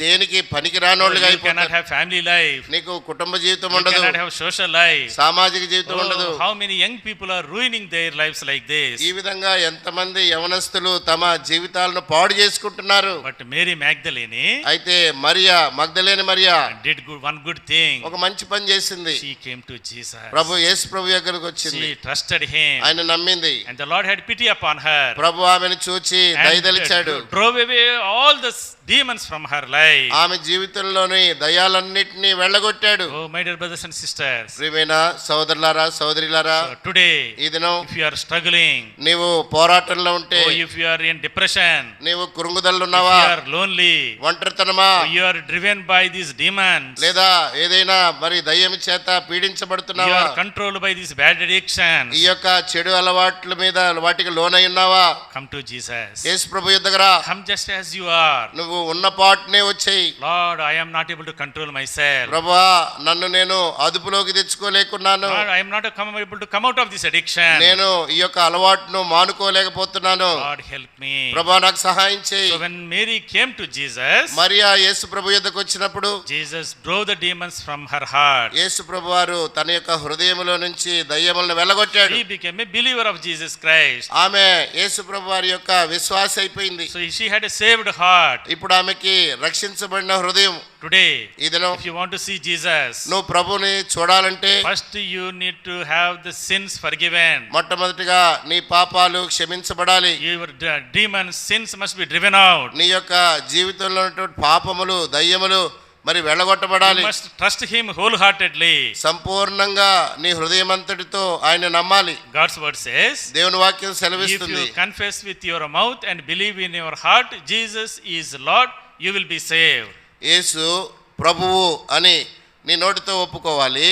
దేనికి పనికిరానోళ్ళుగా You cannot అయిపోతారు. have family life. నీకు కుటుంబ జీవితం You ఉండదు, cannot have social life. సామాజిక జీవితం ఉండదు. How many young people are ruining their lives like this? ఈ విధంగా ఎంతమంది యవనస్తులు తమ జీవితాలను పాడు చేసుకుంటున్నారు. But Mary Magdalene అయితే మగ్దలేని Mariya did one good thing. ఒక మంచి పని చేసింది. She came to Jesus. యేసు ప్రభు దగ్గరకు వచ్చింది, She trusted him. ఆయన నమ్మింది. And the Lord had pity upon her. ప్రభు ఆమెను చూచి దయదలిచాడు, drove away all the demons from her life. ఆమె జీవితంలోని దయ్యాలన్నిటినీ వెళ్ళగొట్టాడు. Oh, my dear brothers and sisters. ప్రియమైన సోదరులారా, సోదరిలారా, So today, ఈ దినం if you are struggling, నీవు పోరాటంలో ఉంటే, if you are in depression, నీవు if కురుంగుదలున్నావా, you are lonely, ఒంటరితనమా, you are driven by these demons, లేదా ఏదైనా మరి దయ్యం చేత you పీడించబడుతున్నావా, are controlled by these bad addictions, ఈ యొక్క చెడు అలవాట్ల మీద వాటికి లోనై ఉన్నావా, come to Jesus. యేసు ప్రభు యొద్దకు రా. Come just as you are. నువ్వు ఉన్న పాటునే వచ్చేయి. Lord, I am not able to control myself. ప్రభువా, నన్ను నేను అదుపులోకి తెచ్చుకోలేకున్నాను. Lord, I am not able to come out of this addiction. నేను ఈ యొక్క అలవాటును మానుకోలేకపోతున్నాను. Lord, help me. ప్రభువా, నాకు సహాయం చేయి. So when Mary came to Jesus, Mariya యేసు ప్రభు యొద్దకు వచ్చినప్పుడు Jesus drove the demons from her heart. యేసు ప్రభు వారు తన యొక్క హృదయములో నుంచి దయ్యములను వెళ్ళగొట్టాడు. She became a believer of Jesus Christ. ఆమె యేసు ప్రభు వారి యొక్క విశ్వాస అయిపోయింది. So she had a saved heart. ఇప్పుడు ఆమెకి రక్షించబడిన హృదయం. Today, ఈ దినం if you want to see Jesus, నువ్వు ప్రభుని చూడాలంటే first you need to have the sins forgiven. మొట్టమొదటిగా నీ పాపాలు క్షమించబడాలి. Your demons, sins must be driven out. నీ యొక్క జీవితంలో ఉన్నటువంటి పాపములు, దయ్యములు మరి వెళ్ళగొట్టబడాలి. You must trust him wholeheartedly. సంపూర్ణంగా నీ హృదయమంతటితో ఆయన నమ్మాలి. God's word says, దేవుని వాక్యం if సెలవిస్తుంది, you confess with your mouth and believe in your heart Jesus is Lord, you will be saved. యేసు ప్రభువు అని నీ నోటితో ఒప్పుకోవాలి,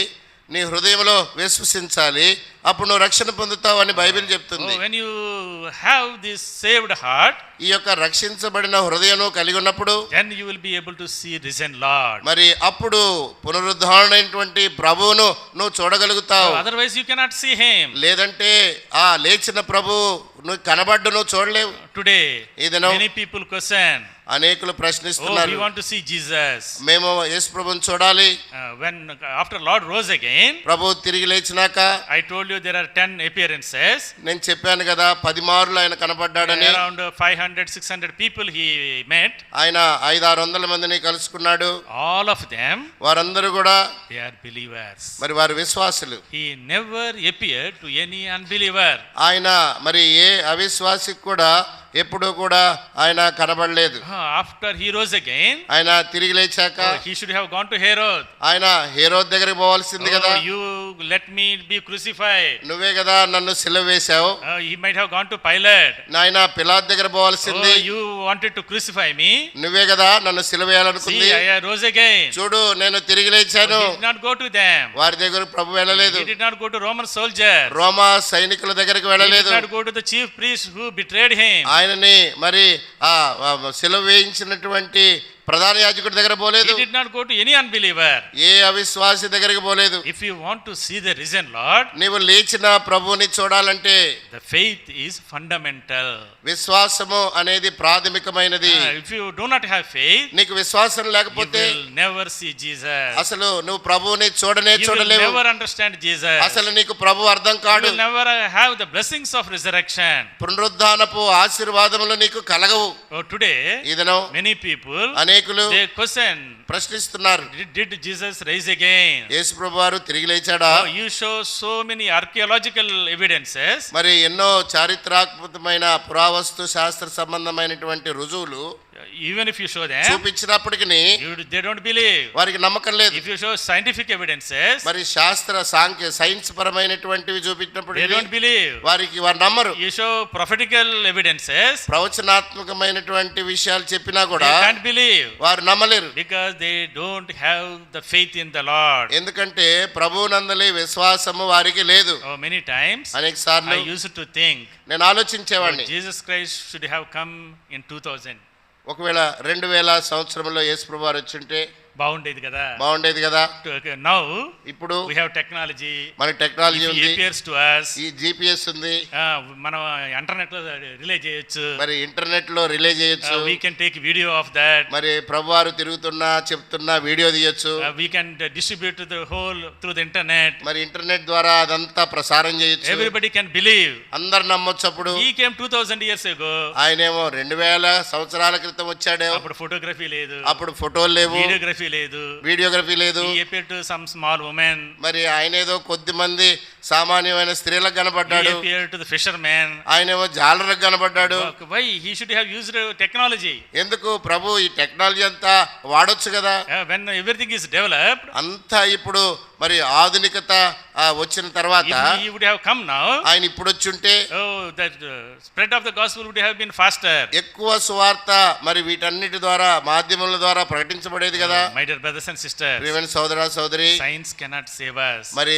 నీ హృదయంలో విశ్వసించాలి, అప్పుడు నువ్వు రక్షణ పొందుతావు అని బైబిల్ చెప్తుంది. When you have this saved heart, ఈ యొక్క రక్షించబడిన హృదయం కలిగి ఉన్నప్పుడు then you will be able to see risen Lord. మరి అప్పుడు పునరుద్ధరణైనటువంటి ప్రభువును నువ్వు చూడగలుగుతావు. Otherwise you cannot see him. లేదంటే ఆ లేచిన ప్రభు నువ్వు కనబడ్డు నువ్వు చూడలేవు. Today, ఈ దినం many people question, అనేకులు oh, ప్రశ్నిస్తున్నారు, we want to see Jesus. మేము యేసు ప్రభువుని చూడాలి. When after Lord rose again, ప్రభు తిరిగి లేచినాక I told you there are 10 appearances. నేను చెప్పాను కదా 10 మార్లు ఆయన కనపడ్డాడని. Around 500-600 people he met. ఆయన 500-600 మందిని కలుసుకున్నాడు. All of them, వారందరూ కూడా they are believers. మరి వారు విశ్వాసులు. He never appeared to any unbeliever. ఆయన మరి ఏ అవిశ్వాసికి కూడా ఎప్పుడూ కూడా ఆయన కనబడలేదు. After he rose again, ఆయన తిరిగి లేచాక he should have gone to Herod. ఆయన హేరోద్ దగ్గరికి పోవాల్సింది కదా. You let me be crucified. నువ్వే కదా నన్ను సిలువ వేశావు. He might have gone to Pilate. నాయన పిలాత్ దగ్గర పోవాల్సింది. You wanted to crucify me. నువ్వే కదా నన్ను సిలువ వేయాలనుకుంది. See, I rose again. చూడు నేను తిరిగి లేచాను. He did not go to them. వారి దగ్గర ప్రభు వెళ్ళలేదు. He did not go to Roman soldiers. రోమా సైనికుల దగ్గరికి He వెళ్ళలేదు. did not go to the chief priest who betrayed him. ఆయనని మరి ఆ సిలువ వేయించినటువంటి ప్రధాన యాజకుడి దగ్గర పోలేదు, He did not go to any unbeliever. ఏ అవిశ్వాసి దగ్గరికి పోలేదు. If you want to see the risen Lord, నీవు లేచిన ప్రభువుని చూడాలంటే the faith is fundamental. విశ్వాసము అనేది ప్రాథమికమైనది. If you do not have faith, నీకు విశ్వాసం you లేకపోతే will never see Jesus. అసలు నువ్వు ప్రభువుని చూడనే You will చూడలేవు. never understand Jesus. అసలు నీకు ప్రభు అర్థం You కాడు. will never have the blessings of resurrection. పునరుద్ధానపు ఆశీర్వాదములు నీకు కలగవు. Oh, today, ఇదను many people, అనేకులు they question, ప్రశ్నిస్తున్నారు, did Jesus rise again? యేసు ప్రభు వారు తిరిగి లేచాడా? Oh, you show so many archaeological evidences. మరి ఎన్నో చారిత్రాత్మకమైన పురావస్తు శాస్త్ర సంబంధమైనటువంటి రుజువులు Even if you show them, చూపించినప్పటికీ they don't believe. వారికి నమ్మకం లేదు. If you show scientific evidences, మరి సైన్స్ పరమైనటువంటివి they చూపించినప్పటికీ don't believe. వారు నమ్మరు. You show prophetical evidences, ప్రవచనాత్మకమైనటువంటి విషయాలు చెప్పినా కూడా they can't believe. వారు నమ్మలేరు. Because they don't have the faith in the Lord. ఎందుకంటే ప్రభువునందలి విశ్వాసము వారికి లేదు. Oh, many times అనేక సార్లు I used to think నేను ఆలోచించేవాడిని, Jesus Christ should have come in 2000. ఒకవేళ 2000 సంవత్సరంలో యేసు ప్రభు వారు వచ్చుంటే బాగుండేది కదా. బాగుండేది కదా. Now ఇప్పుడు we have technology. మన టెక్నాలజీ It ఉంది, appears to us. ఈ GPS ఉంది, మనం ఇంటర్నెట్ లో రిలే చేయొచ్చు. మరి ఇంటర్నెట్ లో రిలే చేయొచ్చు. We can take video of that. మరి ప్రభువారు తిరుగుతున్నా చెప్తున్నా వీడియో తీయొచ్చు. We can distribute to the whole through the internet. మరి ఇంటర్నెట్ ద్వారా అదంతా ప్రసారం చేయొచ్చు. Everybody can believe. అందరు నమ్మొచ్చు. అప్పుడు He came 2000 years ago. ఆయనేమో 2000 సంవత్సరాల క్రితం వచ్చాడు. అప్పుడు ఫోటోగ్రఫీ లేదు, అప్పుడు ఫోటోలు లేవు, వీడియోగ్రఫీ లేదు. లేదు. He appeared to some small women. మరి ఆయన ఏదో కొద్ది మంది సామాన్యమైన స్త్రీలకు He కనబడ్డాడు. appeared to the fishermen. ఆయనేమో జాలరకు కనబడ్డాడు. Why he should have used technology? ఎందుకు ప్రభు ఈ టెక్నాలజీ అంతా వాడొచ్చు కదా. When everything is developed, అంతా ఇప్పుడు మరి ఆధునికత వచ్చిన తర్వాత if he would have come now, ఆయన ఇప్పుడు వచ్చుంటే that spread of the gospel would have been faster. ఎక్కువ సువార్త మరి వీటన్నిటి ద్వారా మాధ్యమాల ద్వారా ప్రకటించబడేది కదా. My dear brothers and sisters, ప్రియమైన సోదరా సోదరి, science cannot save us. మరి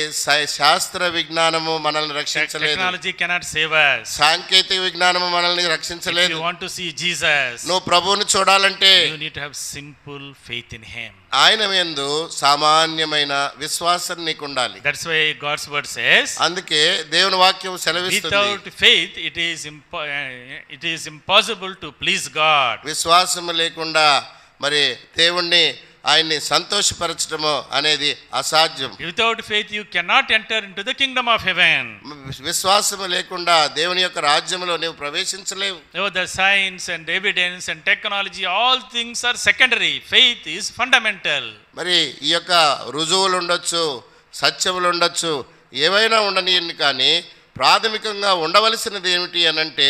శాస్త్ర విజ్ఞానము మనల్ని రక్షించలేదు. Technology cannot save us. సాంకేతిక విజ్ఞానము మనల్ని If రక్షించలేదు. you want to see Jesus, నువ్వు ప్రభువుని చూడాలంటే you need to have simple faith in him. ఆయన యందు సామాన్యమైన విశ్వాసం నీకు ఉండాలి. That's why God's word says, అందుకే దేవుని వాక్యం సెలవిస్తుంది, without faith it is impossible to please God. విశ్వాసం లేకుండా మరి దేవుణ్ణి ఆయన్ని సంతోషపరచడము అనేది అసాధ్యం. Without faith you cannot enter into the kingdom of heaven. విశ్వాసం లేకుండా దేవుని యొక్క రాజ్యంలో నీవు ప్రవేశించలేవు. The science and evidence and technology, all things are secondary. Faith is fundamental. మరి ఈ యొక్క రుజువులు ఉండొచ్చు, సత్యములు ఉండొచ్చు, ఏవైనా ఉండనియండి, కానీ ప్రాథమికంగా ఉండవలసినది ఏమిటి అనంటే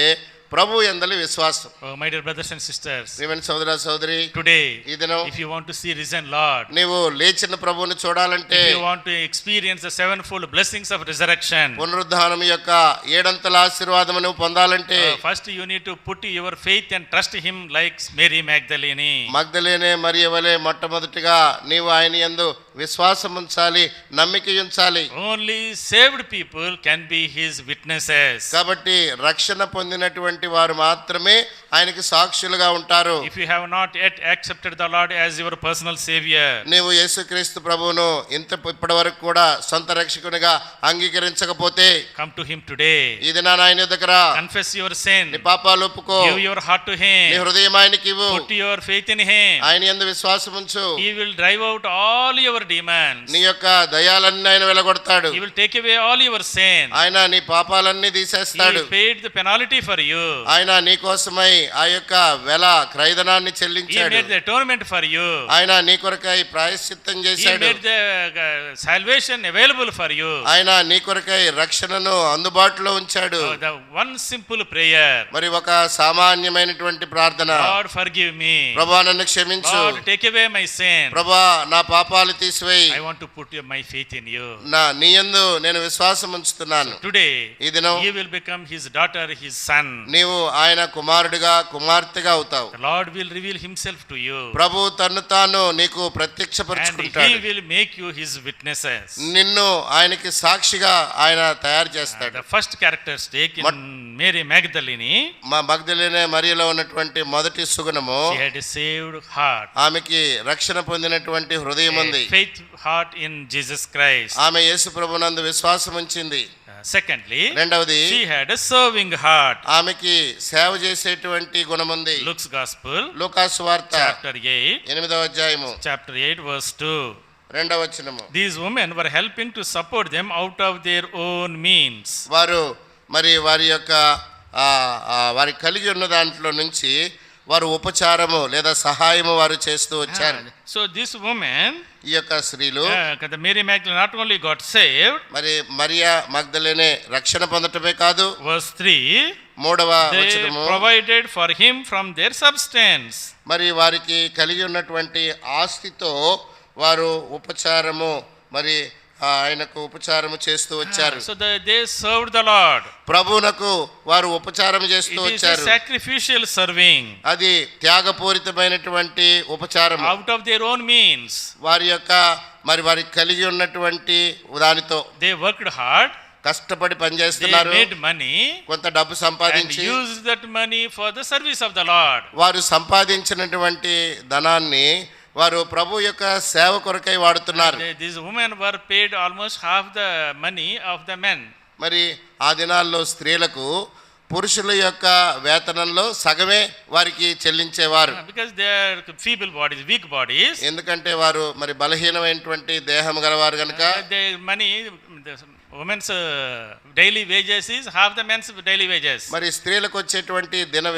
ప్రభు యందలి విశ్వాసం. Oh, my dear brothers and sisters, ప్రియమైన సోదరా సోదరి, today ఈ దినం if you want to see risen Lord, నీవు లేచిన ప్రభువుని చూడాలంటే, if you want to experience the sevenfold blessings of resurrection, పునరుద్ధానం యొక్క ఏడంతల ఆశీర్వాదము నువ్వు పొందాలంటే first you need to put your faith and trust him like Mary Magdalene. మగ్దలేనే మరియ వలె మొట్టమొదటిగా నీవు ఆయన యందు విశ్వాసం ఉంచాలి, నమ్మిక ఉంచాలి. Only saved people can be his witnesses. కాబట్టి రక్షణ పొందినటువంటి వారు మాత్రమే ఆయనకి సాక్షులుగా ఉంటారు. If you have not yet accepted the Lord as your personal savior, నీవు యేసుక్రీస్తు ప్రభువును ఇప్పటి వరకు కూడా సొంత రక్షకునిగా అంగీకరించకపోతే come to him today. ఈ దినాన ఆయన యొద్దకు రా, Confess your sin. నీ పాపాలు ఒప్పుకో, Give your heart to him. నీ హృదయం ఆయనకి ఇవ్వు, Put your faith in him. ఆయన యందు విశ్వాసం ఉంచు. He will drive out all your demons. నీ యొక్క దయాలన్నీ ఆయన వెలగొడతాడు. He will take away all your sin. ఆయన నీ పాపాలన్నీ He తీసేస్తాడు. paid the penalty for you. ఆయన నీ కోసమై ఆ యొక్క క్రయధనాన్ని He చెల్లించాడు. made the atonement for you. ఆయన నీ కొరకై ప్రాయశ్చిత్తం He చేశాడు. made the salvation available for you. ఆయన నీ కొరకై రక్షణను అందుబాటులో ఉంచాడు. The one simple prayer, మరి ఒక సామాన్యమైనటువంటి ప్రార్థన, Lord forgive me. ప్రభా నన్ను క్షమించు, Lord take away my sin. ప్రభా నా పాపాలు తీసివేయి, I want to put my faith in you. నీ యందు నేను విశ్వాసం ఉంచుతున్నాను. Today ఈ దినం you will become his daughter, his son. నీవు ఆయన కుమారుడిగా కుమార్తెగా అవుతావు. The Lord will reveal himself to you. ప్రభు తన్ను తాను నీకు And ప్రత్యక్షపరుచుకుంటాడు. he will make you his witnesses. నిన్ను ఆయనకి సాక్షిగా ఆయన తయారు చేస్తాడు. The first characteristic in Mary Magdalene, మా మగ్దలేనే మరియలో ఉన్నటువంటి మొదటి సుగుణము, she had a saved heart, ఆమెకి రక్షణ పొందినటువంటి హృదయం ఉంది. a faith heart in Jesus Christ. ఆమె యేసు ప్రభునందు విశ్వాసం ఉంచింది. Secondly, రెండవది, she had a serving heart. ఆమెకి సేవ చేసేటువంటి గుణం ఉంది. Luke's Gospel, లూకాసు వార్త chapter 8, 8వ అధ్యాయము chapter 8, verse 2. 2వ వచనము. These women were helping to support them out of their own means. వారు మరి వారి యొక్క వారి కలిగి ఉన్న దాంట్లో నుంచి వారు ఉపచారము లేదా సహాయము వారు చేస్తూ వచ్చారు. So this woman, ఈ యొక్క స్త్రీలు the Mary Magdalene, not only got saved, మరి మరియా మగ్దలేనే రక్షణ పొందటమే కాదు, verse 3, 3వ they వచనము, provided for him from their substance. మరి వారికి కలిగి ఉన్నటువంటి ఆస్తితో వారు ఉపచారము మరి ఆయనకు ఉపచారము చేస్తూ వచ్చారు. So they served the Lord. ప్రభువునకు వారు ఉపచారం చేస్తూ It is a వచ్చారు. sacrificial serving అది త్యాగపూరితమైనటువంటి ఉపచారం. out of their own means. వారి యొక్క మరి వారికి కలిగి ఉన్నటువంటి దానితో They worked hard, కష్టపడి they పనిచేస్తున్నారు. made money కొంత డబ్బు and సంపాదించి used that money for the service of the Lord. వారు సంపాదించినటువంటి ధనాన్ని వారు ప్రభు యొక్క సేవ కొరకై వాడుతున్నారు. These women were paid almost half the money of the men. మరి ఆ దినాల్లో స్త్రీలకు పురుషుల యొక్క వేతనంలో సగమే వారికి చెల్లించేవారు. Because they are feeble bodies, weak bodies. ఎందుకంటే వారు మరి బలహీనమైనటువంటి దేహం గలవారు కనుక Their money, the women's daily wages is half the men's daily wages. మరి స్త్రీలకు వచ్చేటువంటి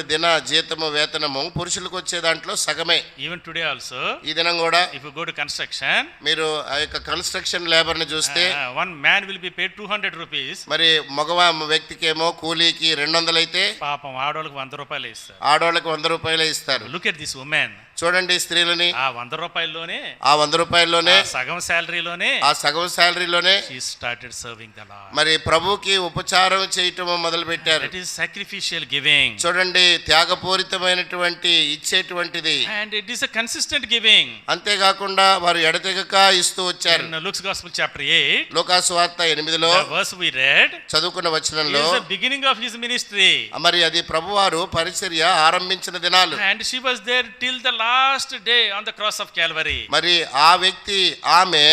దిన జీతము వేతనము పురుషులకు వచ్చే దాంట్లో సగమే. Even today also, ఈ దినం కూడా if you go to construction, మీరు ఆ యొక్క కన్స్ట్రక్షన్ లేబర్ ని చూస్తే one man will be paid 200 rupees. మరి మగ వ్యక్తికేమో కూలీకి 200 అయితే పాపం ఆడవాళ్ళకి 100 రూపాయలు ఇస్తారు. ఆడవాళ్ళకి 100 రూపాయలే ఇస్తారు. Look at this woman. చూడండి స్త్రీలని, ఆ 100 రూపాయల్లోనే, ఆ 100 రూపాయల్లోనే, సగం శాలరీలోనే ఆ సగం శాలరీలోనే she started serving the Lord. మరి ప్రభుకి ఉపచారం చేయటం మొదలు పెట్టారు. That is sacrificial giving. చూడండి త్యాగపూరితమైనటువంటి ఇచ్చేటువంటిది. And it is a consistent giving. అంతేకాకుండా వారు ఎడతెగక ఇస్తూ వచ్చారు. In Luke's Gospel chapter 8, లూకాసు వార్త 8లో the verse we read చదువుకున్న వచనంలో is the beginning of his ministry. మరి అది ప్రభువారు పరిచర్య ఆరంభించిన దినాలు. And she was there till the last day on the cross of Calvary. మరి ఆ వ్యక్తి ఆమె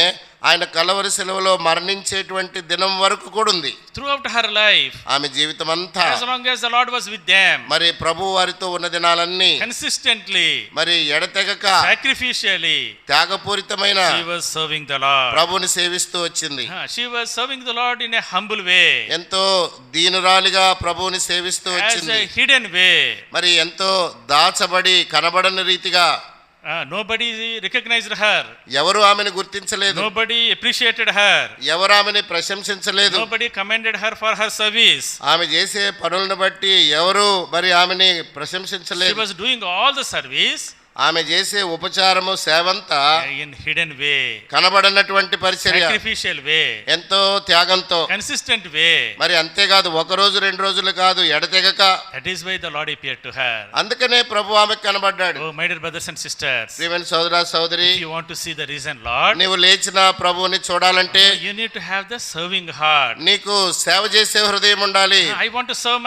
ఆయన కలవరి శిలువలో మరణించేటువంటి దినం వరకు కూడా ఉంది. Throughout her life, ఆమె జీవితం అంతా as long as the Lord was with them, మరి ప్రభు వారితో ఉన్న దినాలన్నీ consistently, మరి ఎడతెగక sacrificially, త్యాగపూరితమైన she was serving the Lord. ప్రభుని సేవిస్తూ వచ్చింది. She was serving the Lord in a humble way, ఎంతో దీనురాలిగా ప్రభువుని సేవిస్తూ as వచ్చింది. a hidden way. మరి ఎంతో దాచబడి కనబడని రీతిగా Nobody recognized her. ఎవరు ఆమెను గుర్తించలేదు. Nobody appreciated her. ఎవరు ఆమెని ప్రశంసించలేదు. Nobody commended her for her service. ఆమె చేసే పనులను బట్టి ఎవరు మరి ఆమెని She ప్రశంసించలేదు. was doing all the service ఆమె చేసే ఉపచారము సేవంతా in hidden way, కనబడనటువంటి పరిచర్య, sacrificial way, ఎంతో త్యాగంతో. consistent way. మరి అంతేకాదు, ఒక రోజు 2 రోజులు కాదు, ఎడతెగక. That is why the Lord appeared to her. అందుకనే ప్రభు ఆమెకు కనబడ్డాడు. Oh, my dear brothers and sisters, ప్రియమైన సోదరా సోదరి, if you want to see the risen Lord, నీవు లేచిన ప్రభువుని చూడాలంటే you need to have the serving heart. నీకు సేవ చేసే హృదయం ఉండాలి. I want to serve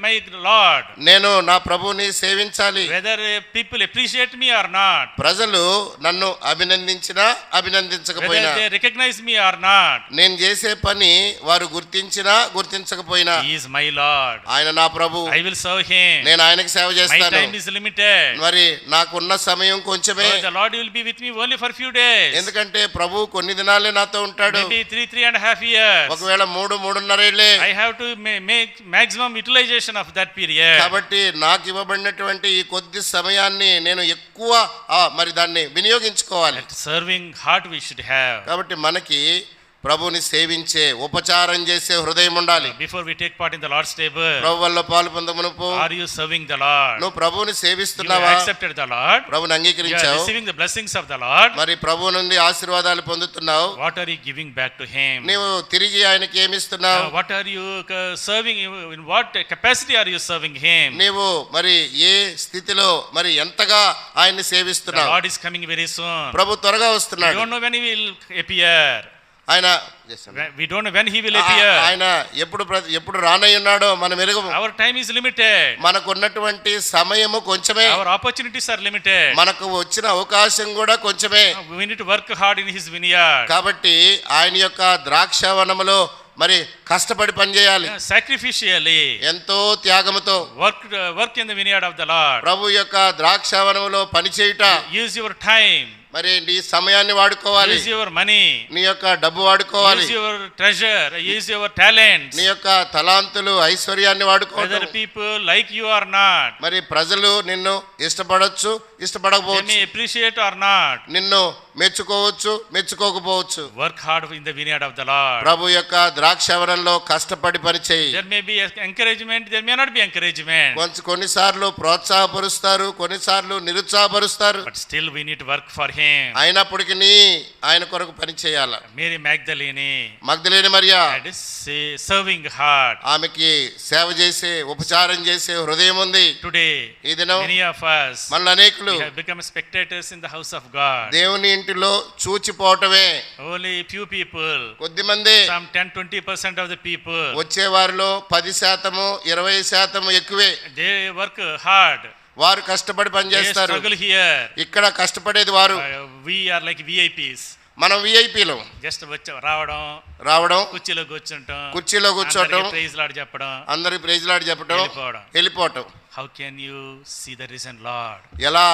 my Lord. నేను నా ప్రభువుని సేవించాలి. Whether people appreciate me or not, ప్రజలు నన్ను అభినందించినా అభినందించకపోయినా, whether they recognize me or not, నేను చేసే పని వారు గుర్తించినా గుర్తించకపోయినా, He is my Lord. ఆయన నా ప్రభు. I will serve Him. నేను ఆయనకు సేవ My చేస్తాను. time is limited. మరి నాకున్న సమయం కొంచెమే. The Lord will be with me only for few days. ఎందుకంటే ప్రభు కొన్ని దినాలే నాతో ఉంటాడు. Maybe 3.5 years. ఒకవేళ 3.5 ఏళ్లే. I have to make maximum utilization of that period. కాబట్టి నాకు ఇవ్వబడినటువంటి ఈ కొద్ది సమయాన్ని నేను ఎక్కువ మరి దాన్ని వినియోగించుకోవాలి. That serving heart we should have. కాబట్టి మనకి ప్రభుని సేవించే ఉపచారం చేసే హృదయం ఉండాలి. Before we take part in the Lord's table, ప్రభు వల్ల పాలు పొందమునుపు are you serving the Lord? నువ్వు ప్రభుని You సేవిస్తున్నావా? accepted the Lord. ప్రభుని You are అంగీకరించావు, receiving the blessings of the Lord. మరి ప్రభు నుండి ఆశీర్వాదాలు పొందుతున్నావు. What are you giving back to Him? నీవు తిరిగి ఆయనకి ఏమిస్తున్నావు? What are you serving? In what capacity are you serving Him? నీవు మరి ఏ స్థితిలో మరి ఎంతగా ఆయన్ని The సేవిస్తున్నావు? Lord is coming very soon. ప్రభు త్వరగా We వస్తున్నాడు. don't know when He will appear. ఆయన We don't know when He will appear. ఆయన ఎప్పుడు రానై ఉన్నాడో మనం ఎరుగము. Our time is limited. మనకు ఉన్నటువంటి సమయము కొంచెమే, Our opportunities are limited. మనకు వచ్చిన అవకాశం కూడా కొంచెమే. We need to work hard in His vineyard. కాబట్టి ఆయన యొక్క ద్రాక్షావనములో మరి కష్టపడి పనిచేయాలి, Sacrificially ఎంతో త్యాగముతో. work in the vineyard of the Lord. ప్రభు యొక్క ద్రాక్షావనములో పనిచేయుట, Use your time. మరి నీ సమయాన్ని వాడుకోవాలి, Use your money. నీ యొక్క డబ్బు వాడుకోవాలి, Use your treasure. Use your talents. నీ యొక్క తలాంతులు ఐశ్వర్యాన్ని వాడుకోవాలి. Whether people like you or not, మరి ప్రజలు నిన్ను ఇష్టపడొచ్చు, they ఇష్టపడకపోవచ్చు, may appreciate or not. నిన్ను మెచ్చుకోవచ్చు, మెచ్చుకోకపోవచ్చు. Work hard in the vineyard of the Lord. ప్రభు యొక్క ద్రాక్షావనంలో కష్టపడి పనిచేయి. There may be encouragement, there may not be encouragement. కొన్నిసార్లు ప్రోత్సాహపరుస్తారు, కొన్నిసార్లు నిరుత్సాహపరుస్తారు. But still we need to work for Him. అయినప్పటికీ ఆయన కొరకు పని చేయాల. Mary Magdalene మగ్దలేని Mariya had a serving heart. ఆమెకి సేవ చేసే, ఉపచారం చేసే హృదయం ఉంది. Today, ఈ దినం many of us, మనలో అనేకులు we have become spectators in the house of God. దేవుని ఇంటిలో చూచిపోవటమే. Only few people, కొద్ది మంది, some 10-20% of the people, వచ్చే వారిలో 10%, 20% ఎక్కువే. they work hard. వారు కష్టపడి They పనిచేస్తారు. struggle here. ఇక్కడ కష్టపడేది వారు. We are like VIPs. మనం విఐపీలు. జస్ట్ రావడం కుర్చీలో కూర్చుంటాం, కుర్చీలో కూర్చోవటం, ప్రైజ్ లార్డ్ చెప్పడం, అందరికి ప్రైజ్ లార్డ్ చెప్పటం, వెళ్ళిపోవటం. How can you see the risen Lord? ఎలా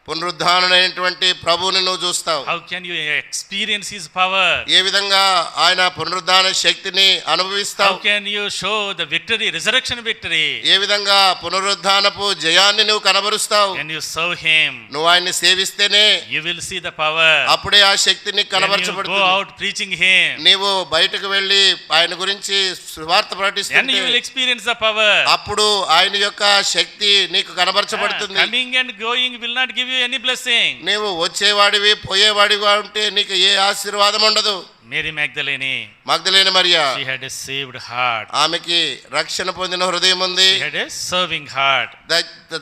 పునరుద్ధానమైనటువంటి ప్రభువుని నువ్వు చూస్తావు? How can you experience His power? ఏ విధంగా ఆయన పునరుద్ధాన శక్తిని అనుభవిస్తావు? How can you show the victory, resurrection victory? ఏ విధంగా పునరుద్ధానపు జయాన్ని నువ్వు కనబరుస్తావు? When you serve Him, నువ్వు ఆయన్ని సేవిస్తేనే you will see the power. అప్పుడే ఆ శక్తిని When you go కనబరచబడుతుంది. out preaching Him, నీవు బయటకు వెళ్ళి ఆయన గురించి సువార్త then ప్రకటిస్తుంటే you will experience the power. అప్పుడు ఆయన యొక్క శక్తి నీకు కనబరచబడుతుంది. Coming and going will not give you any blessing. నీవు వచ్చేవాడివి పోయేవాడిగా ఉంటే నీకు ఏ ఆశీర్వాదం ఉండదు. Mary Magdalene, మగ్దలేని Mariya she had a saved heart. ఆమెకి రక్షణ పొందిన హృదయం ఉంది. She had a serving heart.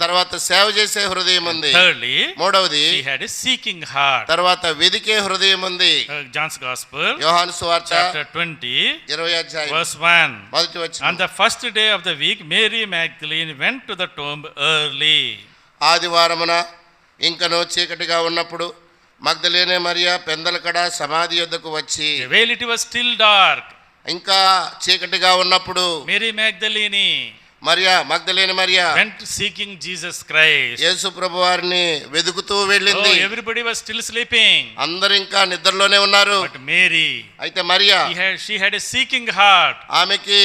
తర్వాత సేవ చేసే హృదయం ఉంది. Thirdly, మూడవది she had a seeking heart. తర్వాత వెదికే హృదయం ఉంది. John's Gospel, యోహాను సువార్త chapter 20, 20 అధ్యాయం verse 1. మొదటి On వచనం. the first day of the week, Mary Magdalene went to the tomb early. ఆదివారమున ఇంకనూ చీకటిగా ఉన్నప్పుడు మగ్దలేనే మరియా పెందలకడ సమాధి యొద్దకు వచ్చి, While it was still dark, ఇంకా చీకటిగా ఉన్నప్పుడు Mary Magdalene మగ్దలేని Mariya went seeking Jesus Christ. యేసు ప్రభు వారిని వెదుకుతూ Oh, వెళ్ళింది. everybody was still sleeping. అందరు ఇంకా నిద్రలోనే ఉన్నారు. But Mary, అయితే Mariya she had a seeking heart. ఆమెకి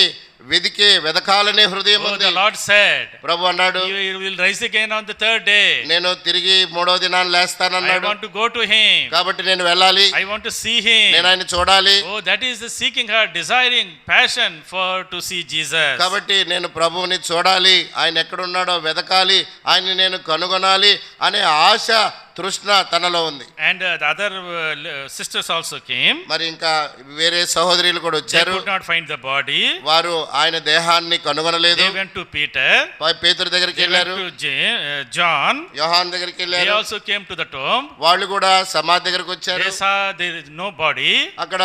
వెదకాలనే హృదయం Oh, ఉంది. the Lord said, ప్రభు అన్నాడు, you will rise again on the third day. నేను తిరిగి 3వ దినాన్ని I లేస్తానన్నాడు. want to go to Him. కాబట్టి నేను వెళ్ళాలి, I want to see Him. నేను ఆయన చూడాలి. Oh, that is the seeking heart, desiring, passion to see Jesus. కాబట్టి నేను ప్రభువుని చూడాలి, ఆయన ఎక్కడున్నాడో వెదకాలి, ఆయన్ని నేను కనుగొనాలి అనే ఆశ, తృష్ణ తనలో ఉంది. And the other sisters also came. మరి ఇంకా వేరే సహోదరులు కూడా They వచ్చారు. could not find the body. వారు ఆయన దేహాన్ని కనుగొనలేదు. They went to Peter. పేతురు దగ్గరికి They went వెళ్ళారు, to John. యోహాన్ దగ్గరికి They వెళ్ళారు. also came to the tomb. వాళ్ళు కూడా సమాధి దగ్గరకు వచ్చారు. They saw there is no body. అక్కడ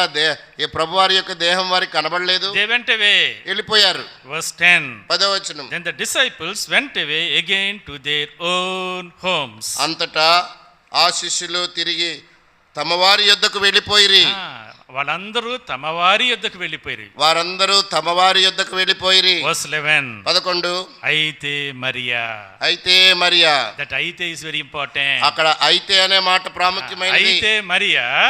ఈ ప్రభు వారి యొక్క దేహం వారికి కనబడలేదు. They went away. వెళ్ళిపోయారు. Verse 10. 10వ వచనం. Then the disciples went away again to their own homes. అంతటా ఆ శిష్యులు తిరిగి తమ వారి యొద్దకు వెళ్ళిపోయిరి. వాళ్ళందరూ తమ వారి యొద్దకు వెళ్ళిపోయారు. వారందరూ తమ వారి యొద్దకు వెళ్ళిపోయిరి. Verse 11. 11. అయితే మరియా. దట్ అయితే is very important. అక్కడ అయితే అనే మాట ప్రాముఖ్యమైనది.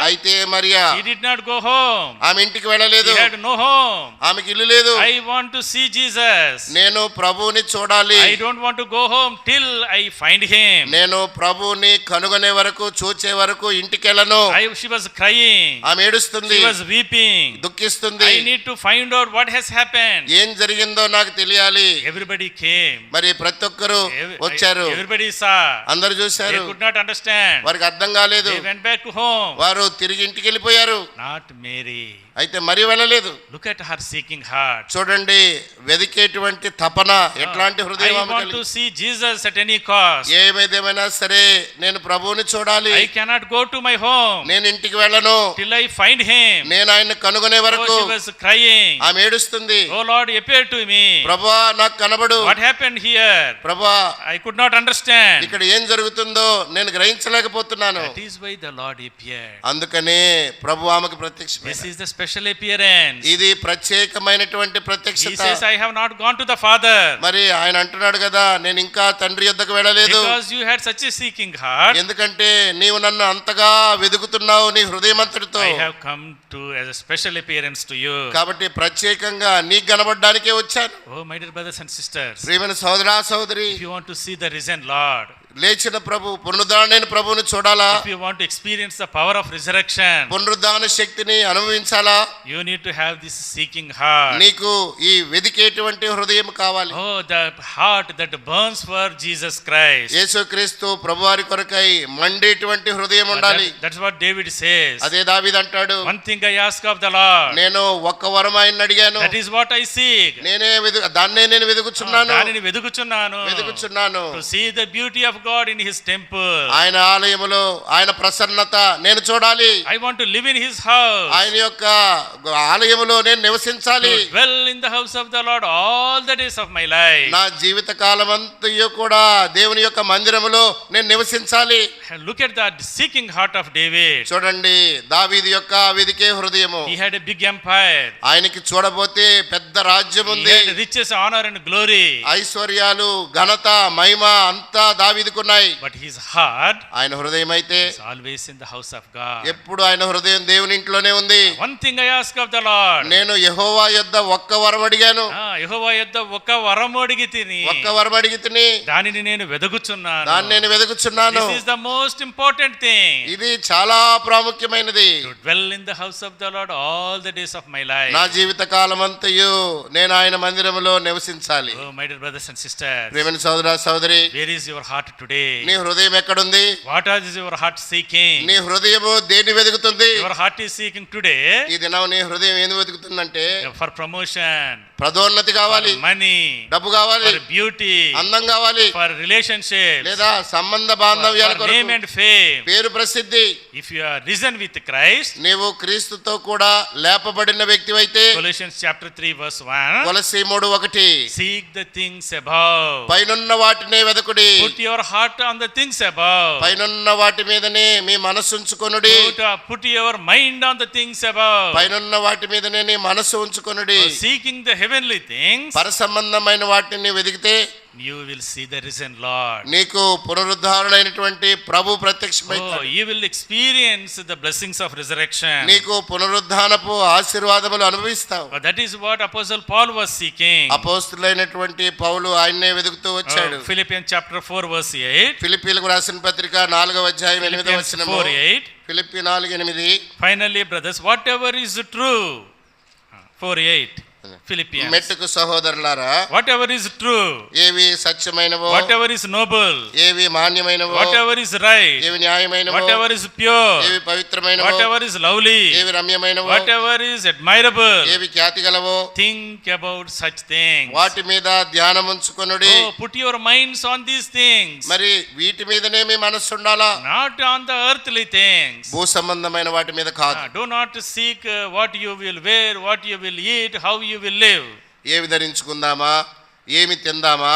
అయితే Mariya he did not go home. ఆమె ఇంటికి వెళ్ళలేదు. He had no home. ఆమెకి ఇల్లు లేదు. I want to see Jesus. నేను ప్రభువుని చూడాలి. I don't want to go home till I find Him. నేను ప్రభువుని కనుగొనే వరకు, చూచే వరకు ఇంటికి వెళ్ళను. She was crying. ఆమె ఏడుస్తుంది. ఏడుస్తుంది, She was weeping. దుఃఖిస్తుంది. I need to find out what has happened. ఏం జరిగిందో నాకు తెలియాలి. Everybody came. మరి ప్రతి ఒక్కరు వచ్చారు, Everybody saw. అందరు They చూశారు, could not understand. వారికి అర్థం కాలేదు. They went back to home. వారు తిరిగి ఇంటికి వెళ్ళిపోయారు. Not Mary. అయితే మరి వెళ్ళలేదు. Look at her seeking heart. చూడండి, వెదికేటువంటి తపన, ఎట్లాంటి I హృదయం ఆమె want to కలిగి. see Jesus at any cost. ఏమైనా సరే నేను ప్రభువుని చూడాలి. I cannot go to my home నేను ఇంటికి వెళ్ళను till I find him. నేను ఆయన్ని కనుగొనే వరకు. Oh, she was crying. ఆమె ఏడుస్తుంది. Oh Lord, appear to me. ప్రభువా నాకు కనబడు. What happened here? ప్రభువా I could not understand. ఇక్కడ ఏం జరుగుతుందో నేను గ్రహించలేకపోతున్నాను. That is why the Lord appeared. అందుకనే ప్రభు ఆమెకు This ప్రత్యక్షమైనాడు. is the special appearance. ఇది ప్రత్యేకమైనటువంటి He ప్రత్యక్షత. says, I have not gone to the Father మరి ఆయన అంటున్నాడు కదా, నేను ఇంకా తండ్రి యొద్దకు వెళ్ళలేదు. because you had such a seeking heart. ఎందుకంటే నీవు నన్ను అంతగా వెదుకుతున్నావు నీ హృదయమంతటితో. I have come to as a special appearance to you. కాబట్టి ప్రత్యేకంగా నీకు కనబడడానికే వచ్చాను. Oh, my dear brothers and sisters, ప్రియమైన సోదరా సోదరి, if you want to see the risen Lord, లేచిన ప్రభు, పునరుద్ధారణ ప్రభువుని చూడాలా, if you want to experience the power of resurrection, పునరుద్ధారణ శక్తిని అనుభవించాలా, you need to have this seeking heart. నీకు ఈ వెదికేటువంటి హృదయం కావాలి. Oh, the heart that burns for Jesus Christ. యేసుక్రీస్తు ప్రభువారి కొరకై మండేటువంటి హృదయం ఉండాలి. That's what David says. అదే దావీదు అంటాడు, One thing I ask of the Lord, నేను ఒక్క వరం ఆయన్ని అడిగాను, that is what I seek. దాన్నే నేను వెదుకుచున్నాను దానిని వెదుకుచున్నాను. వెదుకుచున్నాను. To see the beauty of God in his temple. ఆయన ఆలయములో ఆయన ప్రసన్నత నేను చూడాలి. I want to live in his house. ఆయన యొక్క ఆలయములో నేను నివసించాలి. To dwell in the house of the Lord all the days of my life. నా జీవిత కాలమంతయు కూడా దేవుని యొక్క మందిరములో నేను నివసించాలి. Look at that seeking heart of David. చూడండి, దావీదు యొక్క వెదికే హృదయము. He had a big empire. ఆయనకి చూడబోతే పెద్ద రాజ్యం He ఉంది. had riches, honor and glory. ఐశ్వర్యాలు, ఘనత, మహిమ అంతా దావీదుకున్నాయి. But his heart ఆయన హృదయం అయితే is always in the house of God. ఎప్పుడు ఆయన హృదయం దేవుని ఇంట్లోనే ఉంది. One thing I ask of the Lord. నేను యెహోవా యొద్ద ఒక్క వరం అడిగాను. యెహోవా యొద్ద ఒక వరము అడిగితిని. ఒక్క వరం అడిగితిని, దానిని నేను వెదుకుచున్నాను. దాన్ని నేను వెదుకుచున్నాను. This is the most important thing. ఇది చాలా ప్రాముఖ్యమైనది. To dwell in the house of the Lord all the days of my life. నా జీవిత కాలమంతయు నేను ఆయన మందిరములో నివసించాలి. Oh, my dear brothers and sisters, ప్రియమైన సోదరా సోదరి, where is your heart today? నీ హృదయం ఎక్కడుంది? What is your heart seeking? నీ హృదయము దేన్ని వెతుకుతుంది? Your heart is seeking today ఈ దినం నీ హృదయం ఏం వెతుకుతుందంటే for promotion, పదోన్నతి కావాలి, for money, డబ్బు కావాలి, for beauty, అందం కావాలి, for relationships, లేదా సంబంధ బాంధవ్యాల for name కొరకు, and fame. పేరు ప్రసిద్ధి. If you are risen with Christ, నీవు క్రీస్తుతో కూడా లేపబడిన వ్యక్తివైతే Colossians chapter 3 verse 1, కొలస్సీ 3:1, seek the things above. పైనున్న వాటినే వెదకుడి, Put your heart on the things above. పైనున్న వాటి మీదనే మీ మనస్సు ఉంచుకొనుడి, Put your mind on the things above. పైనున్న వాటి మీదనే నీ మనస్సు ఉంచుకొనుడి. Seeking the heavenly things, పర సంబంధమైన వాటిని వెదికితే you will see the risen Lord. నీకు పునరుద్ధారుడైనటువంటి ప్రభు Oh, ప్రత్యక్షమైతాడు. you will experience the blessings of resurrection. నీకు పునరుద్ధానపు ఆశీర్వాదములు అనుభవిస్తావు. That is what Apostle Paul was seeking. అపోస్తులైనటువంటి పౌలు ఆయన్నే వెతుకుతూ వచ్చాడు. Philippians chapter 4 verse 8. ఫిలిప్పీలకు రాసిన పత్రిక 4వ అధ్యాయం 8వ Philippians వచనము. 4:8. Philippi 4:8. Finally, brothers, whatever is true. 4:8. Philippians. మెట్టుకు సహోదరులారా, Whatever is true, ఏవి సత్యమైనవో, whatever is noble, ఏవి మాన్యమైనవో, whatever is right, ఏవి న్యాయమైనవో, whatever is pure, ఏవి పవిత్రమైనవో, whatever is lovely, ఏవి రమ్యమైనవో, whatever is admirable, ఏవి ఖ్యాతి గలవో, think about such things. వాటి మీద ధ్యానముంచుకొనుడి. Oh, put your minds on these things, మరి వీటి మీదనే మీ మనస్సు ఉండాలా, not on the earthly things. భూ సంబంధమైన వాటి మీద కాదు. Do not seek what you will wear, what you will eat, how you will live. ఏవి ధరించుకుందామా, ఏమి తిందామా,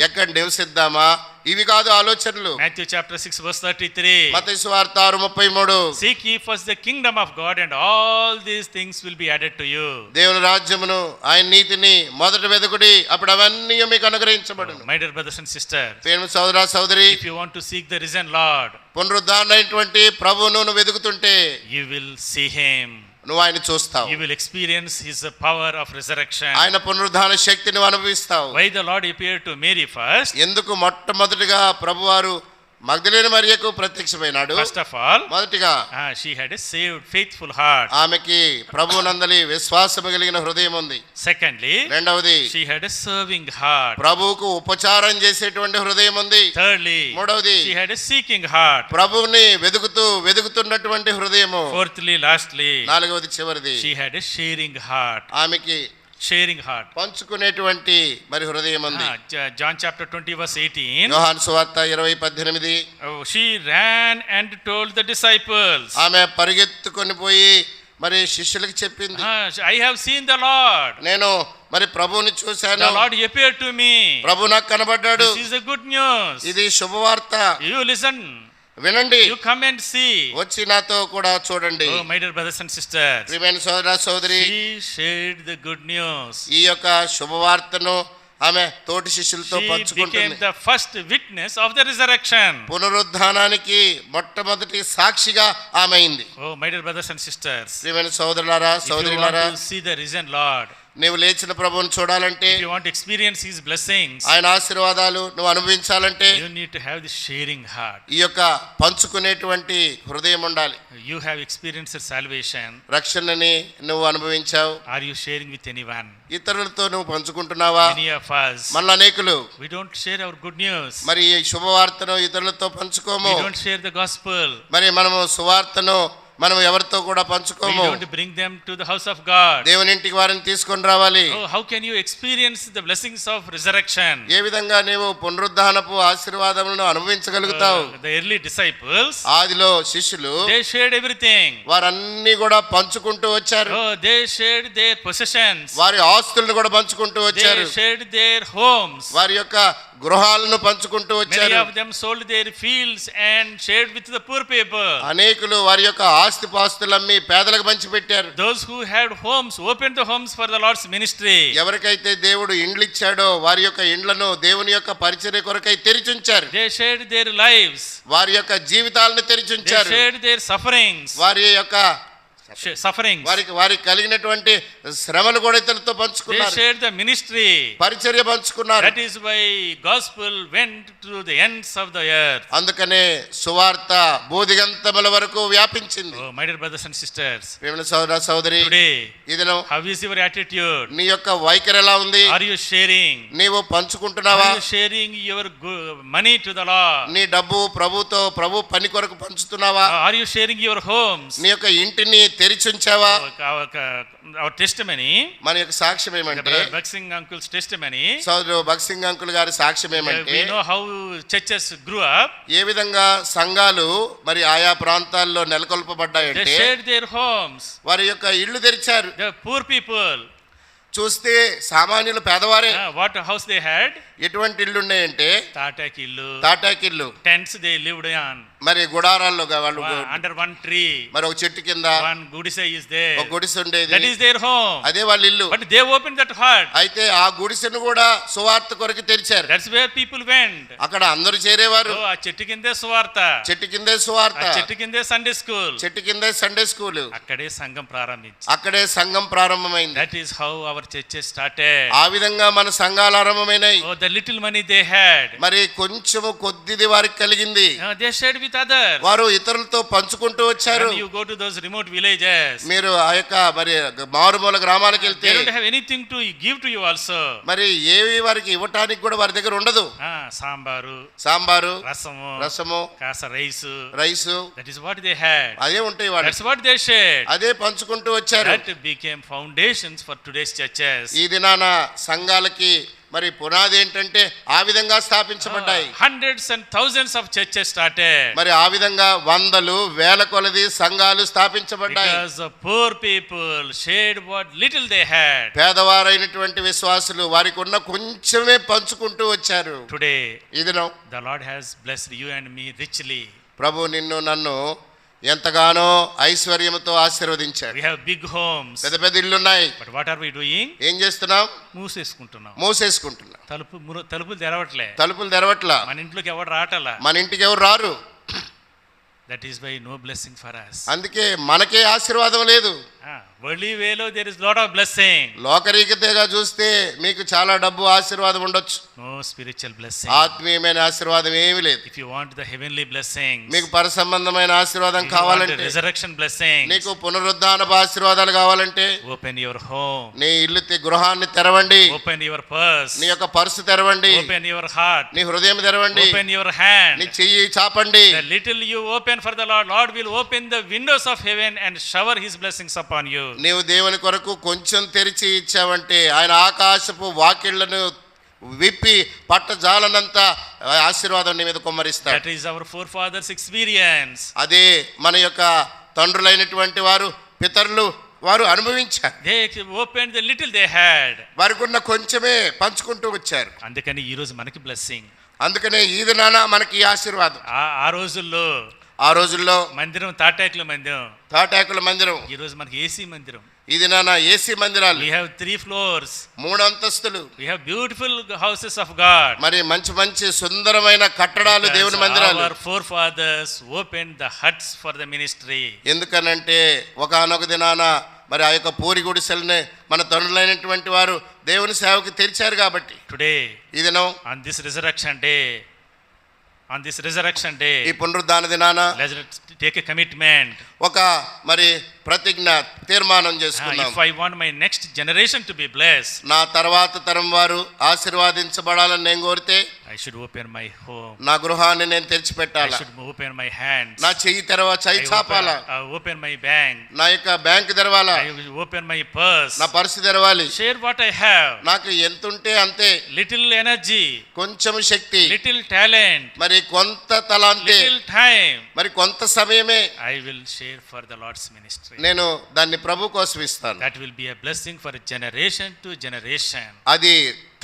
ఎక్కడ నివసిద్దామా, ఇవి కాదు ఆలోచనలు. Matthew chapter 6 verse 33. మత్తయి సువార్త 6:33. Seek ye first the kingdom of God, and all these things will be added to you. దేవుని రాజ్యమును ఆయన నీతిని మొదట వెదకుడి, అప్పుడు అవన్నీ మీకు అనుగ్రహించబడును. My dear brothers and sisters, ప్రేమ సోదరా సోదరి, if you want to seek the risen Lord, పునరుద్ధారణైనటువంటి ప్రభువును నువ్వు వెతుకుతుంటే you will see him. నువ్వు ఆయన చూస్తావు. You will experience his power of resurrection. ఆయన పునరుద్ధాన శక్తిని అనుభవిస్తావు. Why the Lord appeared to Mary first? ఎందుకు మొట్టమొదటిగా ప్రభువారు మగ్దలేని మరియకు ప్రత్యక్షమైనాడు. First of all, మొదటిగా she had a saved, faithful heart. ఆమెకి ప్రభువునందలి విశ్వాసము కలిగిన హృదయం ఉంది. Secondly, రెండవది she had a serving heart. ప్రభువుకు ఉపచారం చేసేటువంటి హృదయం ఉంది. Thirdly, మూడవది she had a seeking heart. ప్రభువుని వెదుకుతున్నటువంటి హృదయము. Fourthly, lastly, నాలుగవది చివరిది she had a sharing heart. ఆమెకి Sharing heart. పంచుకునేటువంటి మరి హృదయం ఉంది. John chapter 20 verse 18. యోహాను సువార్త 20:18. She ran and told the disciples. ఆమె పరిగెత్తుకొని పోయి మరి శిష్యులకు చెప్పింది, I have seen the Lord. నేను మరి ప్రభువుని చూశాను. The Lord appeared to me. ప్రభు నాకు కనబడ్డాడు. This is a good news. ఇది శుభవార్త. You listen. వినండి. You come and see. వచ్చి నాతో కూడా చూడండి. Oh, my dear brothers and sisters. ప్రియమైన సోదర సోదరి, She shared the good news. ఈ యొక్క శుభవార్తను ఆమె తోటి శిష్యులతో She became పంచుకుంటుంది. the first witness of the resurrection. పునరుద్ధానానికి మొట్టమొదటి సాక్షిగా ఆమె అయింది. Oh, my dear brothers and sisters. ప్రియమైన సోదరులారా If you సోదరులారా, want to see the risen Lord, నీవు లేచిన ప్రభువును చూడాలంటే, if you want to experience His blessings, ఆయన ఆశీర్వాదాలు నువ్వు అనుభవించాలంటే you need to have the sharing heart. ఈ యొక్క పంచుకునేటువంటి హృదయం ఉండాలి. You have experienced salvation. రక్షణని నువ్వు అనుభవించావు. Are you sharing with anyone? ఇతరులతో నువ్వు పంచుకుంటున్నావా? Many of us, మనలో అనేకులు we don't share our good news. మరి ఈ శుభవార్తను ఇతరులతో పంచుకోము. We don't share the gospel. మరి మనము సువార్తను మనం ఎవరితో కూడా We పంచుకోము. don't bring them to the house of God. దేవుని ఇంటికి వారిని తీసుకొని రావాలి. Oh, how can you experience the blessings of resurrection? ఏ విధంగా నీవు పునరుద్ధానపు ఆశీర్వాదములను అనుభవించగలుగుతావు? The early disciples, ఆదిలో శిష్యులు they shared everything. వారన్నీ కూడా పంచుకుంటూ వచ్చారు. Oh, they shared their possessions. వారి ఆస్తులను కూడా పంచుకుంటూ వచ్చారు. They shared their homes. వారి యొక్క గృహాలను పంచుకుంటూ Many వచ్చారు. of them sold their fields and shared with the poor people. అనేకులు వారి యొక్క ఆస్తిపాస్తులమ్మి పేదలకు పంచిపెట్టారు. Those who had homes opened the homes for the Lord's ministry. ఎవరికైతే దేవుడు ఇండ్లు ఇచ్చాడో వారి యొక్క ఇండ్లను దేవుని యొక్క పరిచర్య కొరకై తెరిచుంచారు. They shared their lives. వారి యొక్క జీవితాలను They తెరిచుంచారు. shared their sufferings. వారి యొక్క Sufferings. వారికి కలిగినటువంటి శ్రమలు కూడా ఇతరులతో They పంచుకున్నారు. shared the ministry. పరిచర్య పంచుకున్నారు. That is why gospel went to the ends of the earth. అందుకనే సువార్త భూదిగంతముల వరకు వ్యాపించింది. Oh, my dear brothers and sisters. ప్రియమైన సోదర సోదరి, Today, ఇదిలో how is your attitude? నీ యొక్క వైఖరి ఎలా ఉంది? Are you sharing? నీవు పంచుకుంటున్నావా? Are you sharing your money to the Lord? నీ డబ్బు ప్రభు పని కొరకు పంచుతున్నావా? Are you sharing your homes? నీ యొక్క ఇంటిని తెరిచుంచావా? Our testimony, మన యొక్క సాక్ష్యం ఏమంటే, Bhaksing uncle's testimony, సోదరు భగత్ సింగ్ అంకుల్ గారి సాక్ష్యం ఏమంటే, we know how churches grew up. ఏ విధంగా సంఘాలు మరి ఆయా ప్రాంతాల్లో They నెలకొల్పబడ్డాయంటే shared their homes. వారి యొక్క ఇళ్ళు తెరిచారు. The poor people, చూస్తే సామాన్యులు పేదవారే. what house they had? ఎటువంటి ఇళ్ళు ఉన్నాయంటే తాటాకిల్లు, తాటాకిళ్ళు. tents they lived on. మరి గుడారాల్లో వాళ్ళు Under one tree, మరి ఒక చెట్టు కింద one gudise is there. ఒక గుడిసె ఉండేది. That is their home. అదే వాళ్ళ ఇల్లు. But they opened that heart. అయితే ఆ గుడిసెను కూడా సువార్త కొరకు తెరిచారు. That's where people went. అక్కడ అందరూ చేరేవారు. ఆ చెట్టు కిందే సువార్త, చెట్టు కిందే సువార్త, చెట్టు కిందే సండే స్కూల్, చెట్టు కిందే సండే స్కూల్. అక్కడే సంఘం ప్రారంభించి. అక్కడే సంఘం ప్రారంభమైంది. That is how our churches started. ఆ విధంగా మన సంఘాలు ఆరంభమైనాయి. Oh, the little money they had, మరి కొంచెము కొద్దిది వారికి కలిగింది. they shared with others. వారు ఇతరులతో పంచుకుంటూ వచ్చారు. When you go to those remote villages, మీరు ఆ యొక్క మరి మారుమూల గ్రామాలకు వెళ్తే they don't have anything to give to you also. మరి ఏవి వారికి ఇవ్వటానికి కూడా వారి దగ్గర ఉండదు. సాంబారు, రసము, కాస rice, that is what they had. అదే ఉంటాయి వాళ్ళు. That's what they shared. అదే పంచుకుంటూ వచ్చారు. That became foundations for today's churches. ఈ దినాన సంఘాలకి మరి పునాది ఏంటంటే ఆ విధంగా స్థాపించబడ్డాయి. Hundreds and thousands of churches started. మరి ఆ విధంగా వందలు వేల కొలది సంఘాలు స్థాపించబడ్డాయి. Because the poor people shared what little they had. పేదవారైనటువంటి విశ్వాసులు వారికి ఉన్న కొంచెమే పంచుకుంటూ వచ్చారు. Today, ఈ దినం the Lord has blessed you and me richly. ప్రభు నిన్ను నన్ను ఎంతగానో ఐశ్వర్యముతో ఆశీర్వదించాడు. We have big homes. పెద్ద పెద్ద ఇళ్ళు ఉన్నాయి. But what are we doing? ఏం చేస్తున్నాం? మూసేసుకుంటున్నాం. తలుపులు తెరవట్లే. మన ఇంట్లోకి ఎవరు రాటలా. మన ఇంటికి ఎవరు రారు. That is why no blessing for us. అందుకే మనకే ఆశీర్వాదం లేదు. Worldly way lo there is lot of blessing. లోకరీకతగా చూస్తే మీకు చాలా డబ్బు ఆశీర్వాదం ఉండొచ్చు. No spiritual blessing. ఆత్మీయమైన ఆశీర్వాదం ఏమీ లేదు. If you want the heavenly blessings, మీకు పరసంబంధమైన ఆశీర్వాదం కావాలంటే, resurrection blessings, నీకు పునరుద్ధానపు ఆశీర్వాదాలు కావాలంటే, open your home, నీ ఇల్లు గృహాన్ని తెరవండి. open your purse, నీ యొక్క పర్సు తెరవండి. open your heart, నీ హృదయం తెరవండి. open your hand. నీ చెయ్యి చాపండి. The little you open for the Lord, Lord will open the windows of heaven and shower his blessings upon you. నీవు దేవుని కొరకు కొంచెం తెరిచి ఇచ్చావంటే ఆయన ఆకాశపు వాకిళ్లను విప్పి పట్టజాలనంత ఆశీర్వాదం నీ మీద కుమ్మరిస్తాడు. That is our forefathers experience. అదే మన యొక్క తండ్రులైనటువంటి వారు పితరులు వారు అనుభవించారు. They opened the little they had. వారికి ఉన్న కొంచెమే పంచుకుంటూ వచ్చారు. అందుకని ఈ రోజు మనకి బ్లెస్సింగ్. అందుకనే ఈ దినాన మనకి ఈ ఆశీర్వాదం. ఆ రోజుల్లో మందిరం తాటాకుల మందిరం, తాటాకుల మందిరం. ఈ రోజు మనకి ఏసీ మందిరం. ఈ దినాన ఏసీ మందిరాలు. We have 3 floors. 3 అంతస్తులు. We have beautiful houses of God. మరి మంచి మంచి సుందరమైన కట్టడాలు దేవుని మందిరాలు. Our forefathers opened the huts for the ministry. ఎందుకనంటే ఒకానొక దినాన మరి ఆ యొక్క పూరి గుడిసెల్ని మన తండ్రులైనటువంటి వారు దేవుని సేవకి తెరిచారు కాబట్టి. Today, ఈ దినం on this resurrection day, ఈ పునరుద్ధాన దినాన let's take a commitment. ఒక మరి ప్రతిజ్ఞ తీర్మానం చేసుకున్నాం. If I want my next generation to be blessed, నా తర్వాత తరం వారు ఆశీర్వాదించబడాలని నేను కోరితే I should open my home. నా గృహాన్ని నేను తెరిచి I పెట్టాలా. should open my hands. నా చెయ్యి చాపాలా. I open my bank. నా యొక్క బ్యాంక్ తెరవాలా. I will open my purse. నా పర్సు తెరవాలి. Share what I have. నాకు ఎంతుంటే అంతే. Little energy, కొంచెం శక్తి, little talent, మరి కొంత తలాంతే, little time, మరి కొంత సమయమే I will share for the Lord's ministry. నేను దాన్ని ప్రభు కోసం ఇస్తాను. That will be a blessing for generation to generation. అది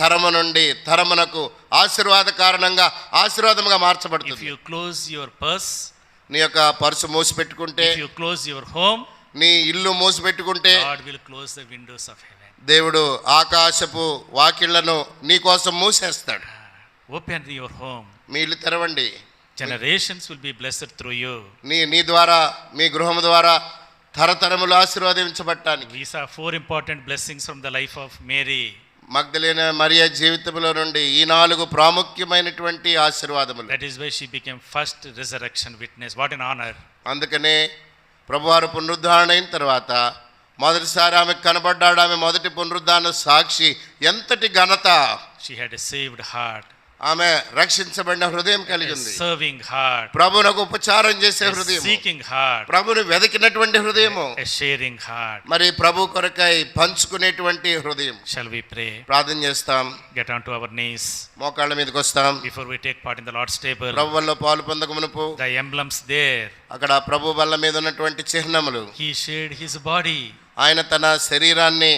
తరము నుండి తరమునకు ఆశీర్వాద కారణంగా ఆశీర్వాదముగా If మార్చబడుతుంది. you close your purse, నీ యొక్క పర్సు మూసి పెట్టుకుంటే, if you close your home, నీ ఇల్లు మూసి పెట్టుకుంటే God will close the windows of heaven. దేవుడు ఆకాశపు వాకిళ్లను నీ కోసం మూసేస్తాడు. Open your home. మీ ఇల్లు తెరవండి. Generations will be blessed through you. నీ ద్వారా, మీ గృహం ద్వారా తరతరములు ఆశీర్వాదించబడటానికి. These are 4 important blessings from the life of Mary. మగ్దలేన Mariya జీవితంలో నుండి ఈ 4 ప్రాముఖ్యమైనటువంటి ఆశీర్వాదములు. That is why she became first resurrection witness. What an honor. అందుకనే ప్రభువారు పునరుద్ధరణ అయిన తర్వాత మొదటిసారి ఆమె కనబడ్డాడు. ఆమె మొదటి పునరుద్ధరణ సాక్షి. ఎంతటి ఘనత. She had a saved heart. ఆమె రక్షించబడిన హృదయం కలిగి ఉంది. సర్వింగ్ హార్ట్, ప్రభువునకు ఉపచారం చేసే హృదయం, సీకింగ్ హార్ట్, ప్రభువును వెదికినటువంటి హృదయము, షేరింగ్ హార్ట్, మరి ప్రభు కొరకై పంచుకునేటువంటి హృదయం. Shall we pray? ప్రార్థన చేస్తాం. Get on to our knees, మోకాళ్ళ మీదకి వస్తాం. Before we take part in the Lord's table, ప్రభు వల్ల పాలు పొందక మునుపు ద ఎంబ్లమ్స్ దేర్, అక్కడ ప్రభు బల్ల మీద ఉన్నటువంటి చిహ్నములు. హి షేడ్ హిస్ బాడీ, ఆయన తన శరీరాన్ని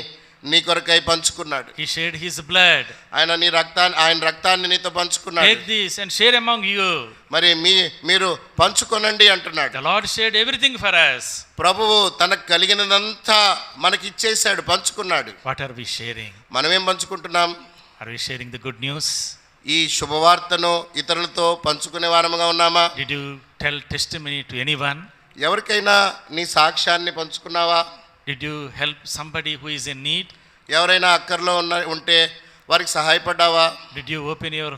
నీ కొరకై పంచుకున్నాడు. He shed his blood. ఆయన రక్తాన్ని నీతో పంచుకున్నాడు. Take this and share among you. మరి మీరు పంచుకొనండి అంటున్నాడు. The Lord shared everything for us. ప్రభువు తనకు కలిగినదంతా మనకి ఇచ్చేశాడు, పంచుకున్నాడు. What are we sharing? మనమేం పంచుకుంటున్నాం? Are we sharing the good news? ఈ శుభవార్తను ఇతరులతో పంచుకునే వారముగా ఉన్నామా? Did you tell testimony to anyone? ఎవరికైనా నీ సాక్ష్యాన్ని పంచుకున్నావా? Did you help somebody who is in need? ఎవరైనా అక్కర్లో ఉంటే వారికి సహాయపడ్డావా? Did you open your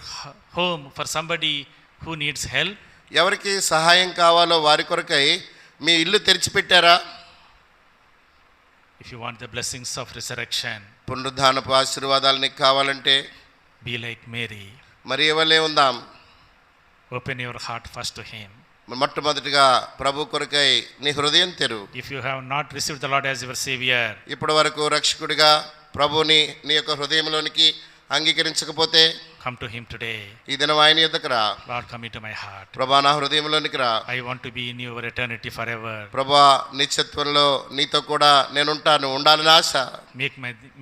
home for somebody who needs help? ఎవరికి సహాయం కావాలో వారి కొరకై మీ ఇల్లు తెరిచిపెట్టారా? If you want the blessings of resurrection, పునరుద్ధానపు ఆశీర్వాదాలు నీకు కావాలంటే be like Mary. మరి ఎవలే ఉందాం. Open your heart first to him. మొట్టమొదటిగా ప్రభు కొరకై నీ హృదయం తెరు. If you have not received the Lord as your savior, ఇప్పటి వరకు రక్షకుడిగా ప్రభుని నీ యొక్క హృదయంలోనికి అంగీకరించకపోతే come to him today. ఈ దినం ఆయన యొద్దకు రా. Lord, come into my heart. ప్రభువా, నా హృదయంలోనికి రా. I want to be in your eternity forever. ప్రభువా, నిత్యత్వంలో నీతో కూడా నేను ఉండాలని ఆశ.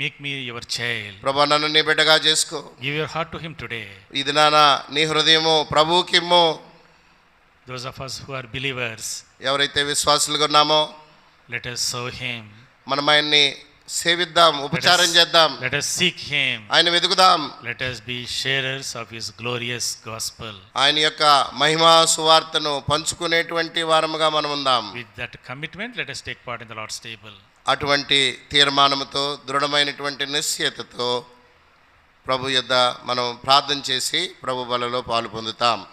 Make me your child. ప్రభువా, నన్ను నీ బిడ్డగా చేసుకో. Give your heart to him today. ఈ దినాన నీ హృదయము ప్రభువుకి ఇమ్ము. Those of us who are believers, ఎవరైతే విశ్వాసులుగా ఉన్నామో let us serve him. మనం ఆయన్ని సేవిద్దాం, ఉపచారం చేద్దాం, Let us seek him. ఆయన వెతుకుదాం. Let us be sharers of his glorious gospel. ఆయన యొక్క మహిమా సువార్తను పంచుకునేటువంటి వారముగా మనం ఉందాం. With that commitment, let us take part in the Lord's table. అటువంటి తీర్మానముతో, దృఢమైనటువంటి నిశ్చయతతో ప్రభు యొద్ద మనం ప్రార్థన చేసి ప్రభు బలలో పాలు పొందుతాం.